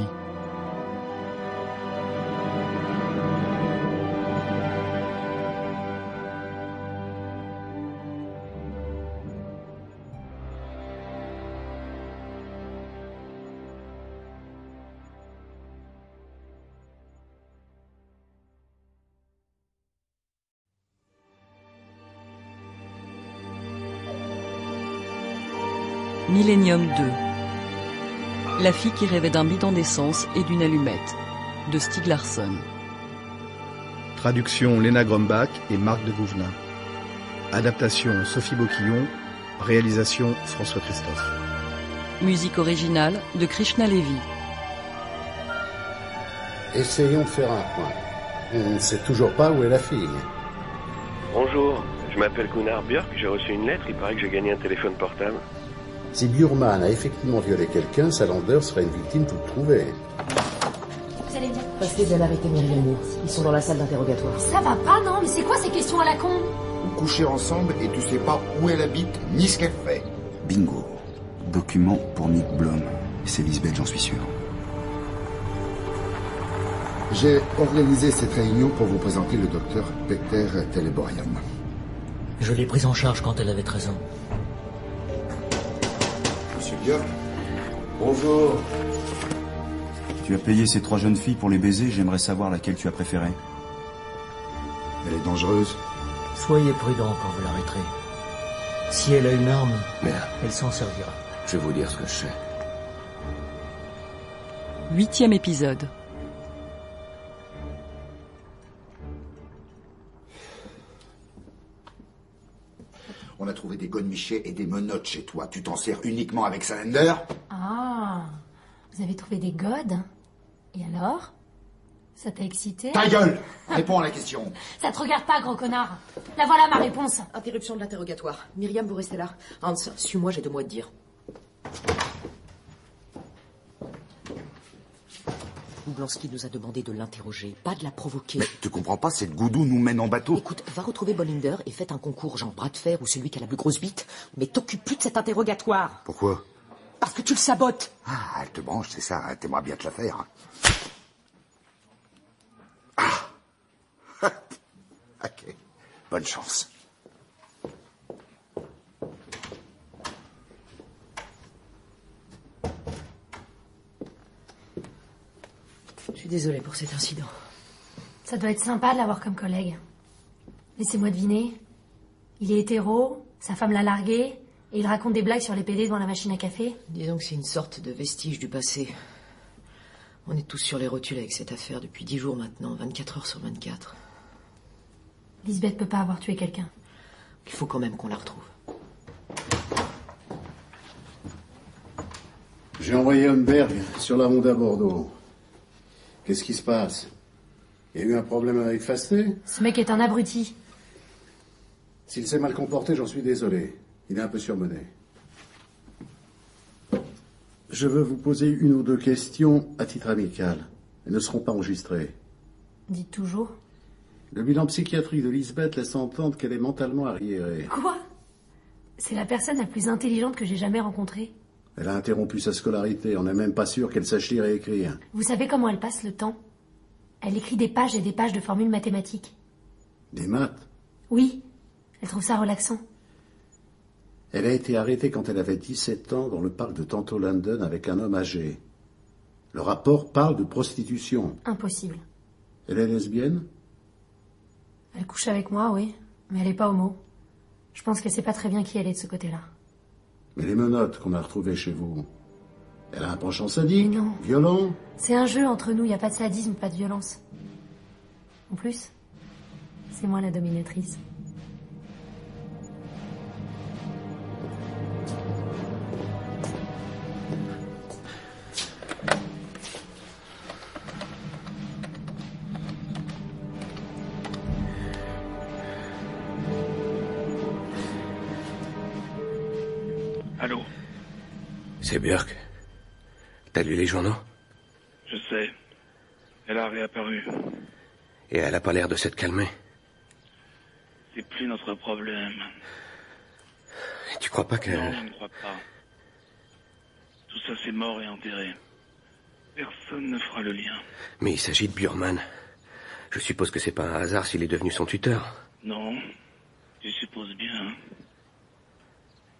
Millennium 2. La fille qui rêvait d'un bidon d'essence et d'une allumette, de Stieg Larsson. Traduction Léna Grumbach et Marc de Gouvenin. Adaptation Sophie Boquillon. Réalisation François Christophe. Musique originale de Krishna Levy. Essayons de faire un point. On ne sait toujours pas où est la fille. Bonjour, je m'appelle Gunnar Björk, j'ai reçu une lettre, il paraît que j'ai gagné un téléphone portable. Si Bjurman a effectivement violé quelqu'un, Salander serait une victime toute trouvée. Vous allez bien? Passez bien arrêter Myriam Moore. Ils sont dans la salle d'interrogatoire. Ça va pas, non? Mais c'est quoi ces questions à la con? Vous couchez ensemble et tu sais pas où elle habite ni ce qu'elle fait. Bingo. Document pour Nick Blom. C'est Lisbeth, j'en suis sûr. J'ai organisé cette réunion pour vous présenter le docteur Peter Teleborian. Je l'ai prise en charge quand elle avait 13 ans. Monsieur Björk. Bonjour. Tu as payé ces 3 jeunes filles pour les baiser, j'aimerais savoir laquelle tu as préférée. Elle est dangereuse. Soyez prudent quand vous l'arrêterez. Si elle a une arme, Merde. elle s'en servira. Je vais vous dire ce que je sais. 8e épisode. On a trouvé des godemichets et des menottes chez toi. Tu t'en sers uniquement avec Salander? Ah, vous avez trouvé des godes? Et alors? Ça t'a excité? Ta gueule! Réponds à la question. Ça te regarde pas, gros connard. La voilà ma réponse. Interruption de l'interrogatoire. Myriam, vous restez là. Hans, suis-moi, j'ai 2 mots à te dire. Blanski nous a demandé de l'interroger, pas de la provoquer. Mais tu comprends pas, cette goudou nous mène en bateau. Écoute, va retrouver Bollinger et faites un concours genre bras de fer ou celui qui a la plus grosse bite, mais t'occupe plus de cet interrogatoire. Pourquoi? Parce que tu le sabotes. Ah, elle te branche, c'est ça, hein, t'aimerais bien te la faire. Ok, bonne chance. Je suis désolée pour cet incident. Ça doit être sympa de l'avoir comme collègue. Laissez-moi deviner. Il est hétéro, sa femme l'a largué, et il raconte des blagues sur les PD devant la machine à café. Disons que c'est une sorte de vestige du passé. On est tous sur les rotules avec cette affaire depuis 10 jours maintenant, 24 heures sur 24. Lisbeth peut pas avoir tué quelqu'un. Il faut quand même qu'on la retrouve. J'ai envoyé Humberg sur la ronde à Bordeaux. Qu'est-ce qui se passe? Il y a eu un problème avec Fasté? Ce mec est un abruti. S'il s'est mal comporté, j'en suis désolé. Il est un peu surmené. Je veux vous poser 1 ou 2 questions à titre amical. Elles ne seront pas enregistrées. Dites toujours. Le bilan psychiatrique de Lisbeth laisse entendre qu'elle est mentalement arriérée. Quoi? C'est la personne la plus intelligente que j'ai jamais rencontrée. Elle a interrompu sa scolarité. On n'est même pas sûr qu'elle sache lire et écrire. Vous savez comment elle passe le temps? Elle écrit des pages et des pages de formules mathématiques. Des maths? Oui. Elle trouve ça relaxant. Elle a été arrêtée quand elle avait 17 ans dans le parc de Tanto London avec un homme âgé. Le rapport parle de prostitution. Impossible. Elle est lesbienne? Elle couche avec moi, oui. Mais elle est pas homo. Je pense qu'elle sait pas très bien qui elle est de ce côté-là. Mais les menottes qu'on a retrouvées chez vous, elle a un penchant sadique? Mais non. Violent? C'est un jeu entre nous, y a pas de sadisme, pas de violence. En plus, c'est moi la dominatrice. Allô? C'est Björk. T'as lu les journaux? Je sais. Elle a réapparu. Et elle a pas l'air de s'être calmée. C'est plus notre problème. Et tu crois pas que... Non, je ne crois pas. Tout ça, c'est mort et enterré. Personne ne fera le lien. Mais il s'agit de Bjurman. Je suppose que c'est pas un hasard s'il est devenu son tuteur. Non, tu supposes bien. Hein.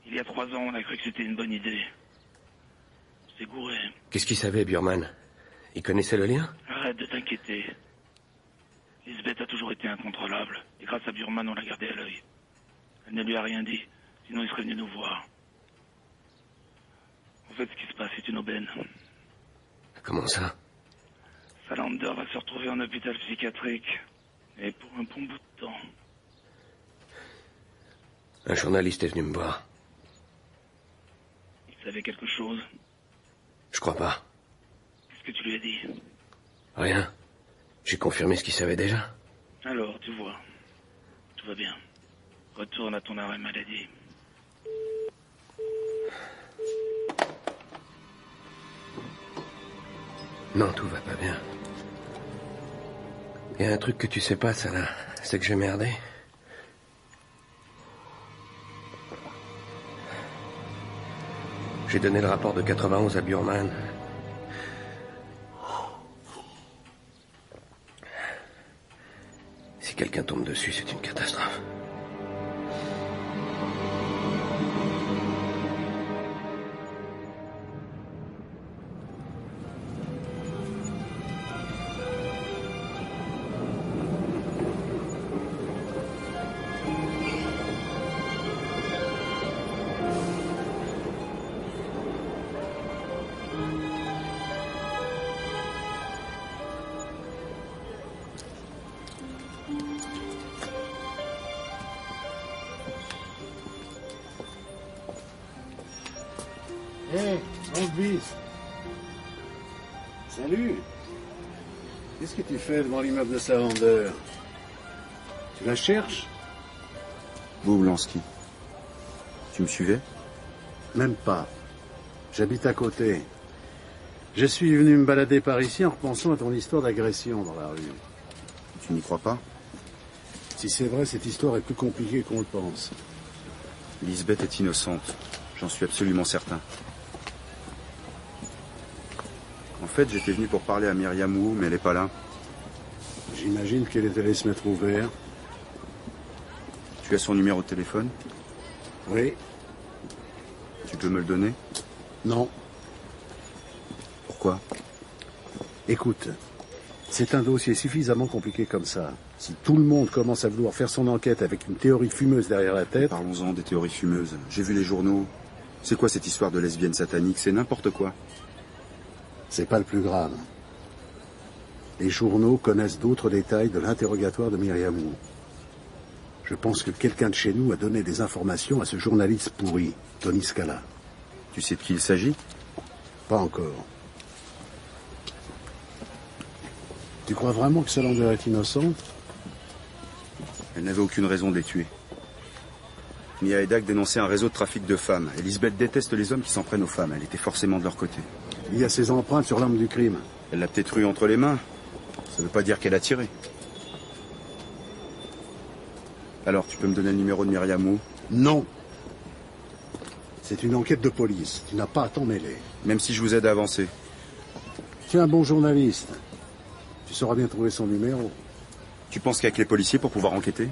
Il y a 3 ans, on a cru que c'était une bonne idée. C'est gouré. Qu'est-ce qu'il savait, Bjurman? Il connaissait le lien? Arrête de t'inquiéter. Lisbeth a toujours été incontrôlable. Et grâce à Bjurman, on l'a gardé à l'œil. Elle ne lui a rien dit. Sinon, il serait venu nous voir. En fait, ce qui se passe, c'est une aubaine. Comment ça? Salander va se retrouver en hôpital psychiatrique. Et pour un bon bout de temps. Un journaliste est venu me voir. Il savait quelque chose. Je crois pas. Qu'est-ce que tu lui as dit? Rien. J'ai confirmé ce qu'il savait déjà. Alors, tu vois. Tout va bien. Retourne à ton arrêt maladie. Non, tout va pas bien. Il y a un truc que tu sais pas, Salah. C'est que j'ai merdé. J'ai donné le rapport de 91 à Burman. Si quelqu'un tombe dessus, c'est une catastrophe. Hé, Longvis. Salut. Qu'est-ce que tu fais devant l'immeuble de Salander? Tu la cherches? Boublanski. Tu me suivais? Même pas. J'habite à côté. Je suis venu me balader par ici en repensant à ton histoire d'agression dans la rue. Tu n'y crois pas? Si c'est vrai, cette histoire est plus compliquée qu'on le pense. Lisbeth est innocente. J'en suis absolument certain. En fait, j'étais venu pour parler à Myriam Wu, mais elle n'est pas là. J'imagine qu'elle est allée se mettre au vert. Tu as son numéro de téléphone? Oui. Tu peux me le donner? Non. Pourquoi? Écoute, c'est un dossier suffisamment compliqué comme ça. Si tout le monde commence à vouloir faire son enquête avec une théorie fumeuse derrière la tête... Parlons-en des théories fumeuses. J'ai vu les journaux. C'est quoi cette histoire de lesbienne satanique? C'est n'importe quoi. C'est pas le plus grave. Les journaux connaissent d'autres détails de l'interrogatoire de Myriam Wu. Je pense que quelqu'un de chez nous a donné des informations à ce journaliste pourri, Tony Scala. Tu sais de qui il s'agit? Pas encore. Tu crois vraiment que Salander est innocente? Elle n'avait aucune raison de les tuer. Mia Edak dénonçait un réseau de trafic de femmes. Elisabeth déteste les hommes qui s'en prennent aux femmes. Elle était forcément de leur côté. Il y a ses empreintes sur l'arme du crime. Elle l'a peut-être eu entre les mains. Ça ne veut pas dire qu'elle a tiré. Alors, tu peux me donner le numéro de Myriam Wu? Non. C'est une enquête de police. Tu n'as pas à t'en mêler. Même si je vous aide à avancer. Tu es un bon journaliste. Tu sauras bien trouver son numéro. Tu penses qu'avec les policiers pour pouvoir enquêter?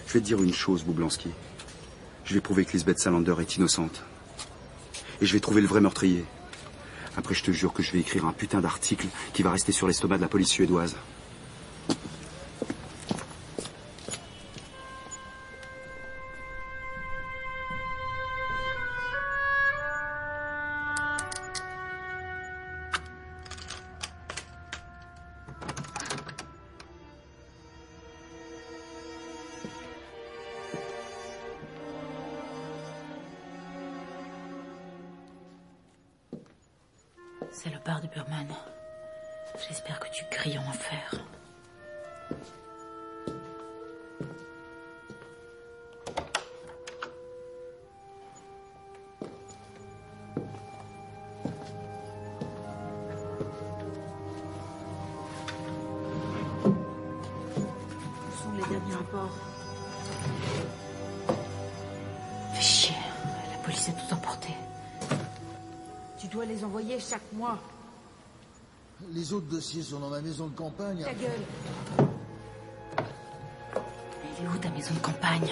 Je vais te dire une chose, Boublanski. Je vais prouver que Lisbeth Salander est innocente. Et je vais trouver le vrai meurtrier. Après, je te jure que je vais écrire un putain d'article qui va rester sur l'estomac de la police suédoise. C'est le bar de Burman. J'espère que tu cries en enfer. Où sont les derniers rapports? Fais chier. La police a tout emporté. Tu dois les envoyer chaque mois. Les autres dossiers sont dans ma maison de campagne. Ta gueule. Elle est où ta maison de campagne?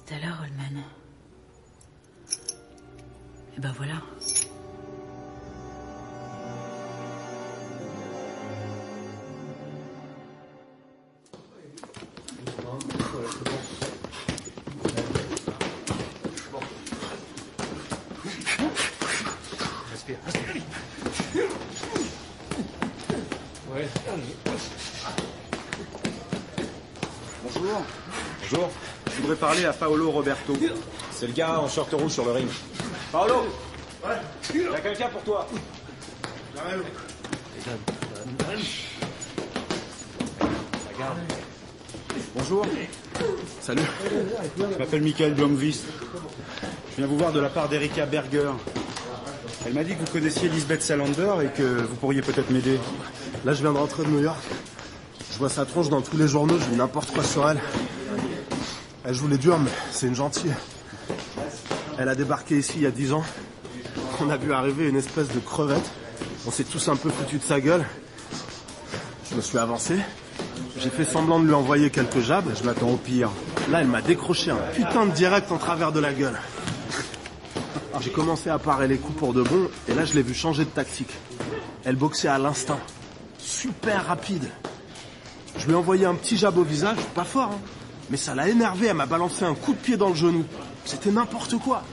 C'est à l'heure, Holman. Et ben voilà. Respire. Ouais. Bonjour. Bonjour. Je voudrais parler à Paolo Roberto. C'est le gars en short rouge sur le ring. Paolo. Ouais. Il y a quelqu'un pour toi. J'arrive. Bonjour. Salut. Je m'appelle Michael Blomqvist. Je viens vous voir de la part d'Erika Berger. Elle m'a dit que vous connaissiez Lisbeth Salander et que vous pourriez peut-être m'aider. Là, je viens de rentrer de New York. Je vois sa tronche dans tous les journaux, je lis n'importe quoi sur elle. Elle joue les durs, mais c'est une gentille. Elle a débarqué ici il y a 10 ans. On a vu arriver une espèce de crevette. On s'est tous un peu foutus de sa gueule. Je me suis avancé. J'ai fait semblant de lui envoyer quelques jabs. Je m'attends au pire. Là, elle m'a décroché un putain de direct en travers de la gueule. J'ai commencé à parer les coups pour de bon, et là, je l'ai vu changer de tactique. Elle boxait à l'instinct. Super rapide. Je lui ai envoyé un petit jab au visage, pas fort, hein. Mais ça l'a énervé, elle m'a balancé un coup de pied dans le genou. C'était n'importe quoi.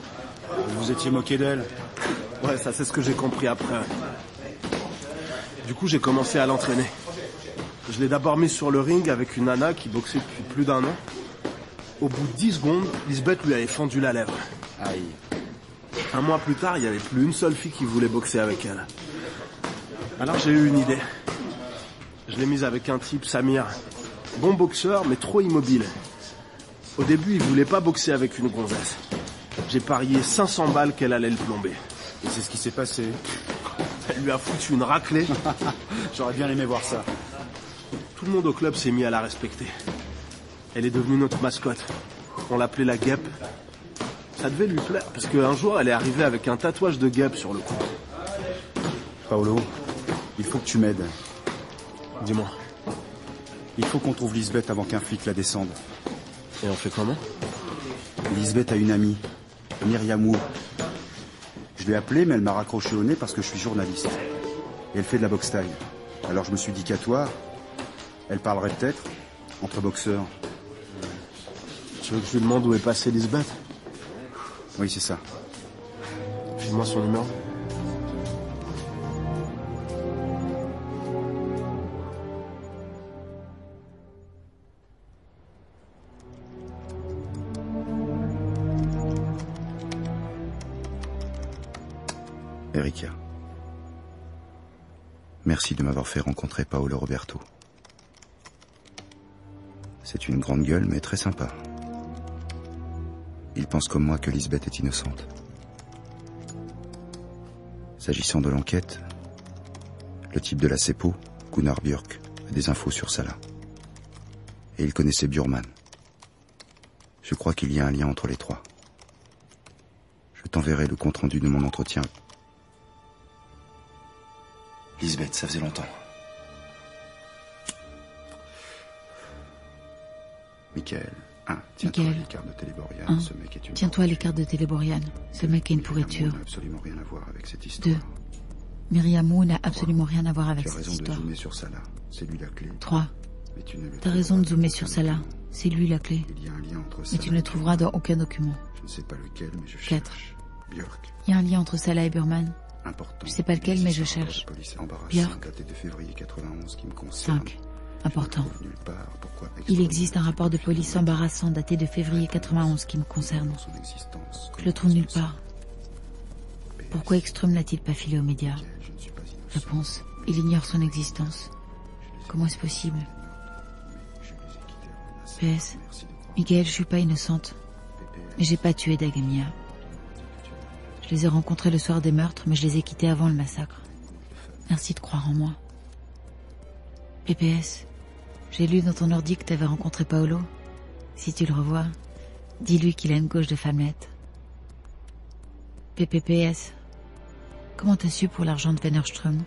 Vous vous étiez moqué d'elle? Ouais, ça c'est ce que j'ai compris après. Du coup, j'ai commencé à l'entraîner. Je l'ai d'abord mise sur le ring avec une nana qui boxait depuis plus d'1 an. Au bout de 10 secondes, Lisbeth lui avait fendu la lèvre. Aïe. 1 mois plus tard, il n'y avait plus une seule fille qui voulait boxer avec elle. Alors j'ai eu une idée. Je l'ai mise avec un type, Samir. Bon boxeur, mais trop immobile. Au début, il voulait pas boxer avec une gonzesse. J'ai parié 500 balles qu'elle allait le plomber. Et c'est ce qui s'est passé. Elle lui a foutu une raclée. J'aurais bien aimé voir ça. Tout le monde au club s'est mis à la respecter. Elle est devenue notre mascotte. On l'appelait la guêpe. Ça devait lui plaire, parce qu'un jour, elle est arrivée avec un tatouage de guêpe sur le cou. Paolo, il faut que tu m'aides. Dis-moi. Il faut qu'on trouve Lisbeth avant qu'un flic la descende. Et on fait comment? Lisbeth a une amie, Myriam Wu. Je l'ai appelée, mais elle m'a raccroché au nez parce que je suis journaliste. Et elle fait de la boxe thaï. Alors je me suis dit qu'à toi, elle parlerait peut-être entre boxeurs. Tu veux que je lui demande où est passée Lisbeth? Oui, c'est ça. File-moi son numéro. Erika. Merci de m'avoir fait rencontrer Paolo Roberto. C'est une grande gueule, mais très sympa. Il pense comme moi que Lisbeth est innocente. S'agissant de l'enquête, le type de la CEPO, Gunnar Björk, a des infos sur Salah. Et il connaissait Bjurman. Je crois qu'il y a un lien entre les trois. Je t'enverrai le compte-rendu de mon entretien. Lisbeth, ça faisait longtemps. Michael, 1. Tiens-toi à l'écart de Téléborian. Ce mec est une... Tiens-toi à l'écart de Téléborian. Ce mec est une pourriture. n'a absolument rien à voir avec cette histoire. 2. Myriam Wu n'a absolument rien à voir avec cette histoire. Tu as raison de zoomer sur Salah. C'est lui la clé. 3. T'as raison de zoomer sur Salah. C'est lui la clé. Il y a un lien entre mais tu ne le trouveras dans aucun document. Je ne sais pas lequel, mais je cherche. 4. Björk. Il y a un lien entre Salah et Bjurman. Important. Je sais pas lequel, mais je cherche. Björk. Daté de février 91 qui me concerne. 5. Important. Il existe un rapport de police embarrassant daté de février 91 qui me concerne. Je le trouve nulle part. Pourquoi Ekström n'a-t-il pas filé aux médias? Réponse. Il ignore son existence. Comment est-ce possible? PS. Michael, je suis pas innocente. Mais j'ai pas tué Dagamia. Je les ai rencontrés le soir des meurtres, mais je les ai quittés avant le massacre. Merci de croire en moi. PPS. J'ai lu dans ton ordi que t'avais rencontré Paolo. Si tu le revois, dis-lui qu'il a une gauche de femmelette. PPPS. Comment t'as su pour l'argent de Wennerström?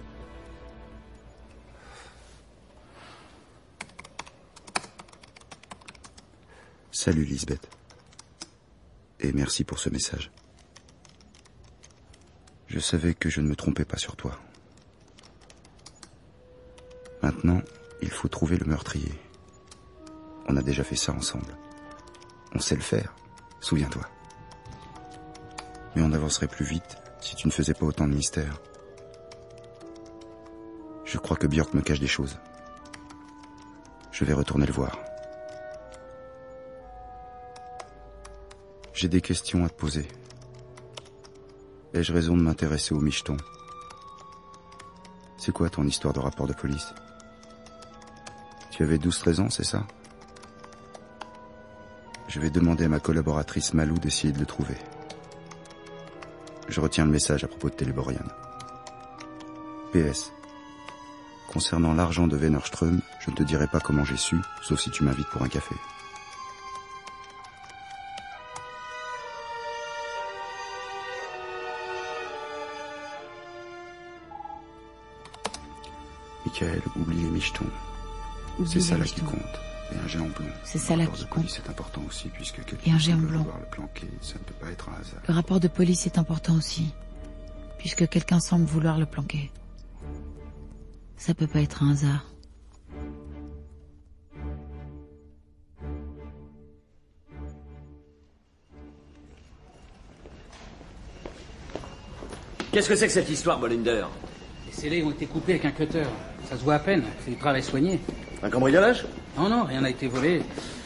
Salut Lisbeth. Et merci pour ce message. Je savais que je ne me trompais pas sur toi. Maintenant, il faut trouver le meurtrier. On a déjà fait ça ensemble. On sait le faire, souviens-toi. Mais on avancerait plus vite si tu ne faisais pas autant de mystères. Je crois que Björk me cache des choses. Je vais retourner le voir. J'ai des questions à te poser. Ai-je raison de m'intéresser aux michetons? C'est quoi ton histoire de rapport de police? Tu avais 12-13 ans, c'est ça? Je vais demander à ma collaboratrice Malou d'essayer de le trouver. Je retiens le message à propos de Teleborian. PS. Concernant l'argent de Wennerström, je ne te dirai pas comment j'ai su, sauf si tu m'invites pour un café. Michael, oublie les michetons. C'est ça là qui compte. Et un géant blond. C'est ça là qui compte. C'est important aussi puisque Et un géant blond. le planquer, ça ne peut pas être un hasard. Le rapport de police est important aussi, puisque quelqu'un semble vouloir le planquer. Ça peut pas être un hasard. Qu'est-ce que c'est que cette histoire, Bollinger? Les scellés ont été coupés avec un cutter. Ça se voit à peine, c'est du travail soigné. Un cambriolage? Non, rien n'a été volé.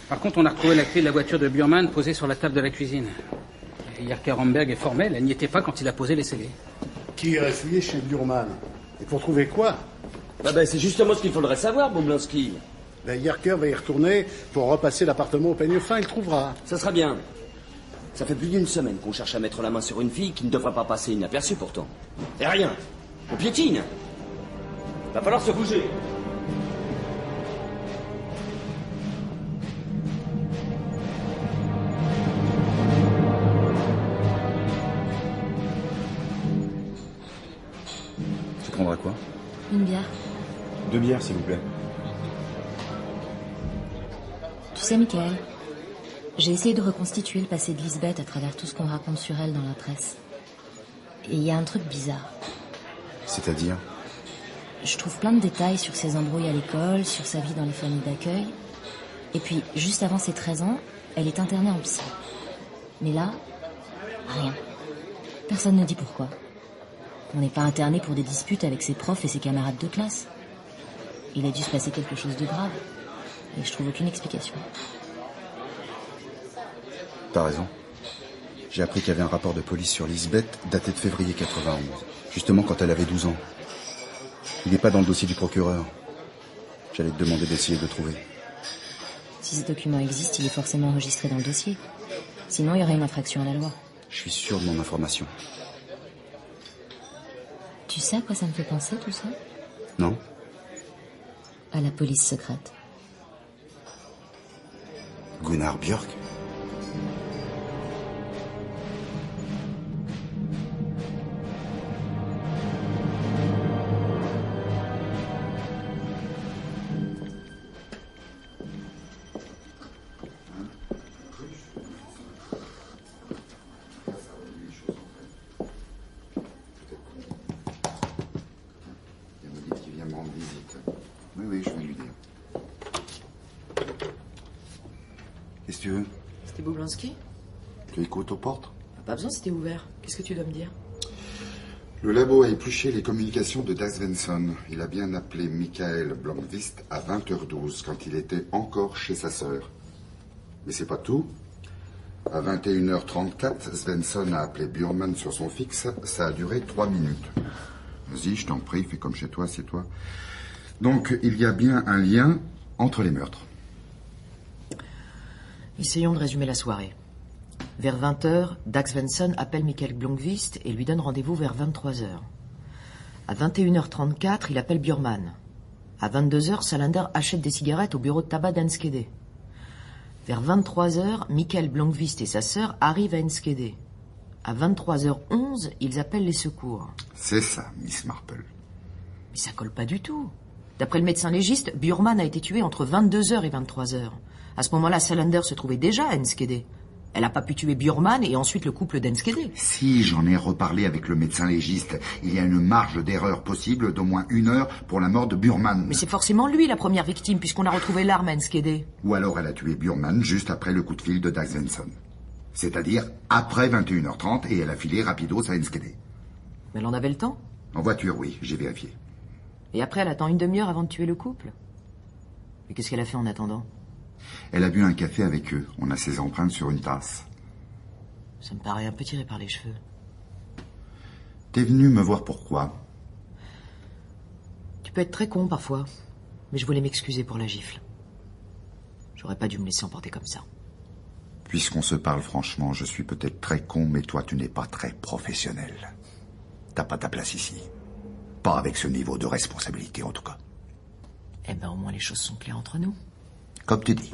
Par contre, on a retrouvé la clé de la voiture de Burman posée sur la table de la cuisine. Et Jerker Ramberg est formel, elle n'y était pas quand il a posé les scellés. Qui irait fouiller chez Burman? Et pour trouver quoi? C'est justement ce qu'il faudrait savoir, Boblinski. Jerker va y retourner pour repasser l'appartement au peigne fin, il trouvera. Ça sera bien. Ça fait plus d'une semaine qu'on cherche à mettre la main sur une fille qui ne devrait pas passer inaperçue pourtant. Et rien. On piétine. Va falloir se bouger. Tu prendras quoi? Une bière. 2 bières, s'il vous plaît. Tu sais, Michael, j'ai essayé de reconstituer le passé de Lisbeth à travers tout ce qu'on raconte sur elle dans la presse. Et il y a un truc bizarre. C'est-à-dire? Je trouve plein de détails sur ses embrouilles à l'école, sur sa vie dans les familles d'accueil. Et puis, juste avant ses 13 ans, elle est internée en psy. Mais là, rien. Personne ne dit pourquoi. On n'est pas interné pour des disputes avec ses profs et ses camarades de classe. Il a dû se passer quelque chose de grave. Et je trouve aucune explication. T'as raison. J'ai appris qu'il y avait un rapport de police sur Lisbeth daté de février 91. Justement quand elle avait 12 ans. Il n'est pas dans le dossier du procureur. J'allais te demander d'essayer de le trouver. Si ce document existe, il est forcément enregistré dans le dossier. Sinon, il y aurait une infraction à la loi. Je suis sûr de mon information. Tu sais à quoi ça me fait penser, tout ça? Non? À la police secrète. Gunnar Björk? Oui, je vais lui dire. Qu'est-ce que tu veux? C'était Boblinski? Tu écoutes aux portes? Pas besoin, c'était ouvert. Qu'est-ce que tu dois me dire? Le labo a épluché les communications de Dag Svensson. Il a bien appelé Michael Blomqvist à 20h12 quand il était encore chez sa sœur. Mais c'est pas tout. À 21h34, Svensson a appelé Burman sur son fixe. Ça a duré 3 minutes. Vas-y, je t'en prie, fais comme chez toi, assieds-toi. Donc, il y a bien un lien entre les meurtres. Essayons de résumer la soirée. Vers 20h, Dag Svensson appelle Michael Blomqvist et lui donne rendez-vous vers 23h. À 21h34, il appelle Burman. À 22h, Salander achète des cigarettes au bureau de tabac d'Enskede. Vers 23h, Michael Blomqvist et sa sœur arrivent à Enskede. À 23h11, ils appellent les secours. C'est ça, Miss Marple. Mais ça colle pas du tout. D'après le médecin légiste, Burman a été tué entre 22h et 23h. À ce moment-là, Salander se trouvait déjà à Enskede. Elle n'a pas pu tuer Bjurman et ensuite le couple d'Enskede. Si, j'en ai reparlé avec le médecin légiste. Il y a une marge d'erreur possible d'au moins 1 heure pour la mort de Bjurman. Mais c'est forcément lui la première victime, puisqu'on a retrouvé l'arme à Enskede. Ou alors elle a tué Bjurman juste après le coup de fil de Dag Svensson. C'est-à-dire après 21h30 et elle a filé rapidos à Enskede. Mais elle en avait le temps? En voiture, oui, j'ai vérifié. Et après, elle attend 1 demi-heure avant de tuer le couple. Et qu'est-ce qu'elle a fait en attendant? Elle a bu un café avec eux. On a ses empreintes sur une tasse. Ça me paraît un peu tiré par les cheveux. T'es venu me voir pourquoi? Tu peux être très con parfois, mais je voulais m'excuser pour la gifle. J'aurais pas dû me laisser emporter comme ça. Puisqu'on se parle franchement, je suis peut-être très con, mais toi tu n'es pas très professionnel. T'as pas ta place ici. Pas avec ce niveau de responsabilité en tout cas. Eh ben au moins les choses sont claires entre nous. Comme tu dis.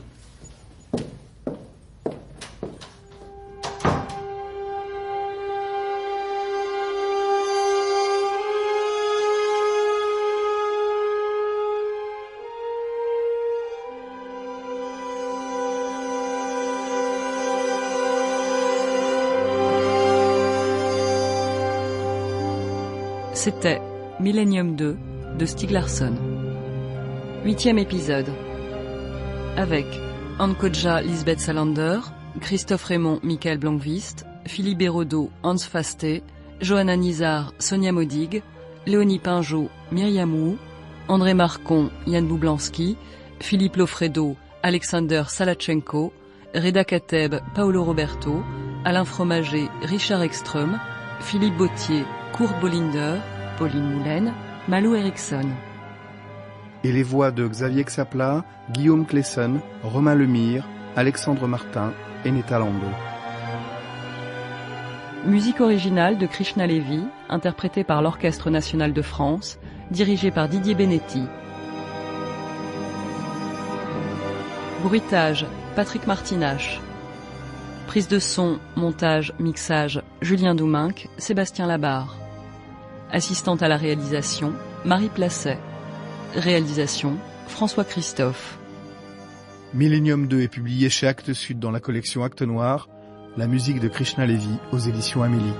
C'était Millennium 2 de Stieg Larsson. 8e épisode. Avec Anne Kodja, Lisbeth Salander, Christophe Raymond, Michael Blankvist, Philippe Bérodeau, Hans Fasté, Johanna Nizar, Sonia Modig, Léonie Pinjot, Myriam Wu, André Marcon, Yann Boublanski, Philippe Lofredo, Alexander Salachenko, Reda Kateb, Paolo Roberto, Alain Fromager, Richard Ekström, Philippe Bautier, Kurt Bollinder, Pauline Moulin, Malou Eriksson. Et les voix de Xavier Xapla, Guillaume Clayson, Romain Lemire, Alexandre Martin et Netta Lando. Musique originale de Krishna Levy, interprétée par l'Orchestre National de France, dirigé par Didier Benetti. Bruitage, Patrick Martinache. Prise de son, montage, mixage, Julien Douminc, Sébastien Labarre. Assistante à la réalisation, Marie Placet. Réalisation, François Christophe. Millennium 2 est publié chez Actes Sud dans la collection Actes Noirs, la musique de Krishna Levy aux éditions Amélie.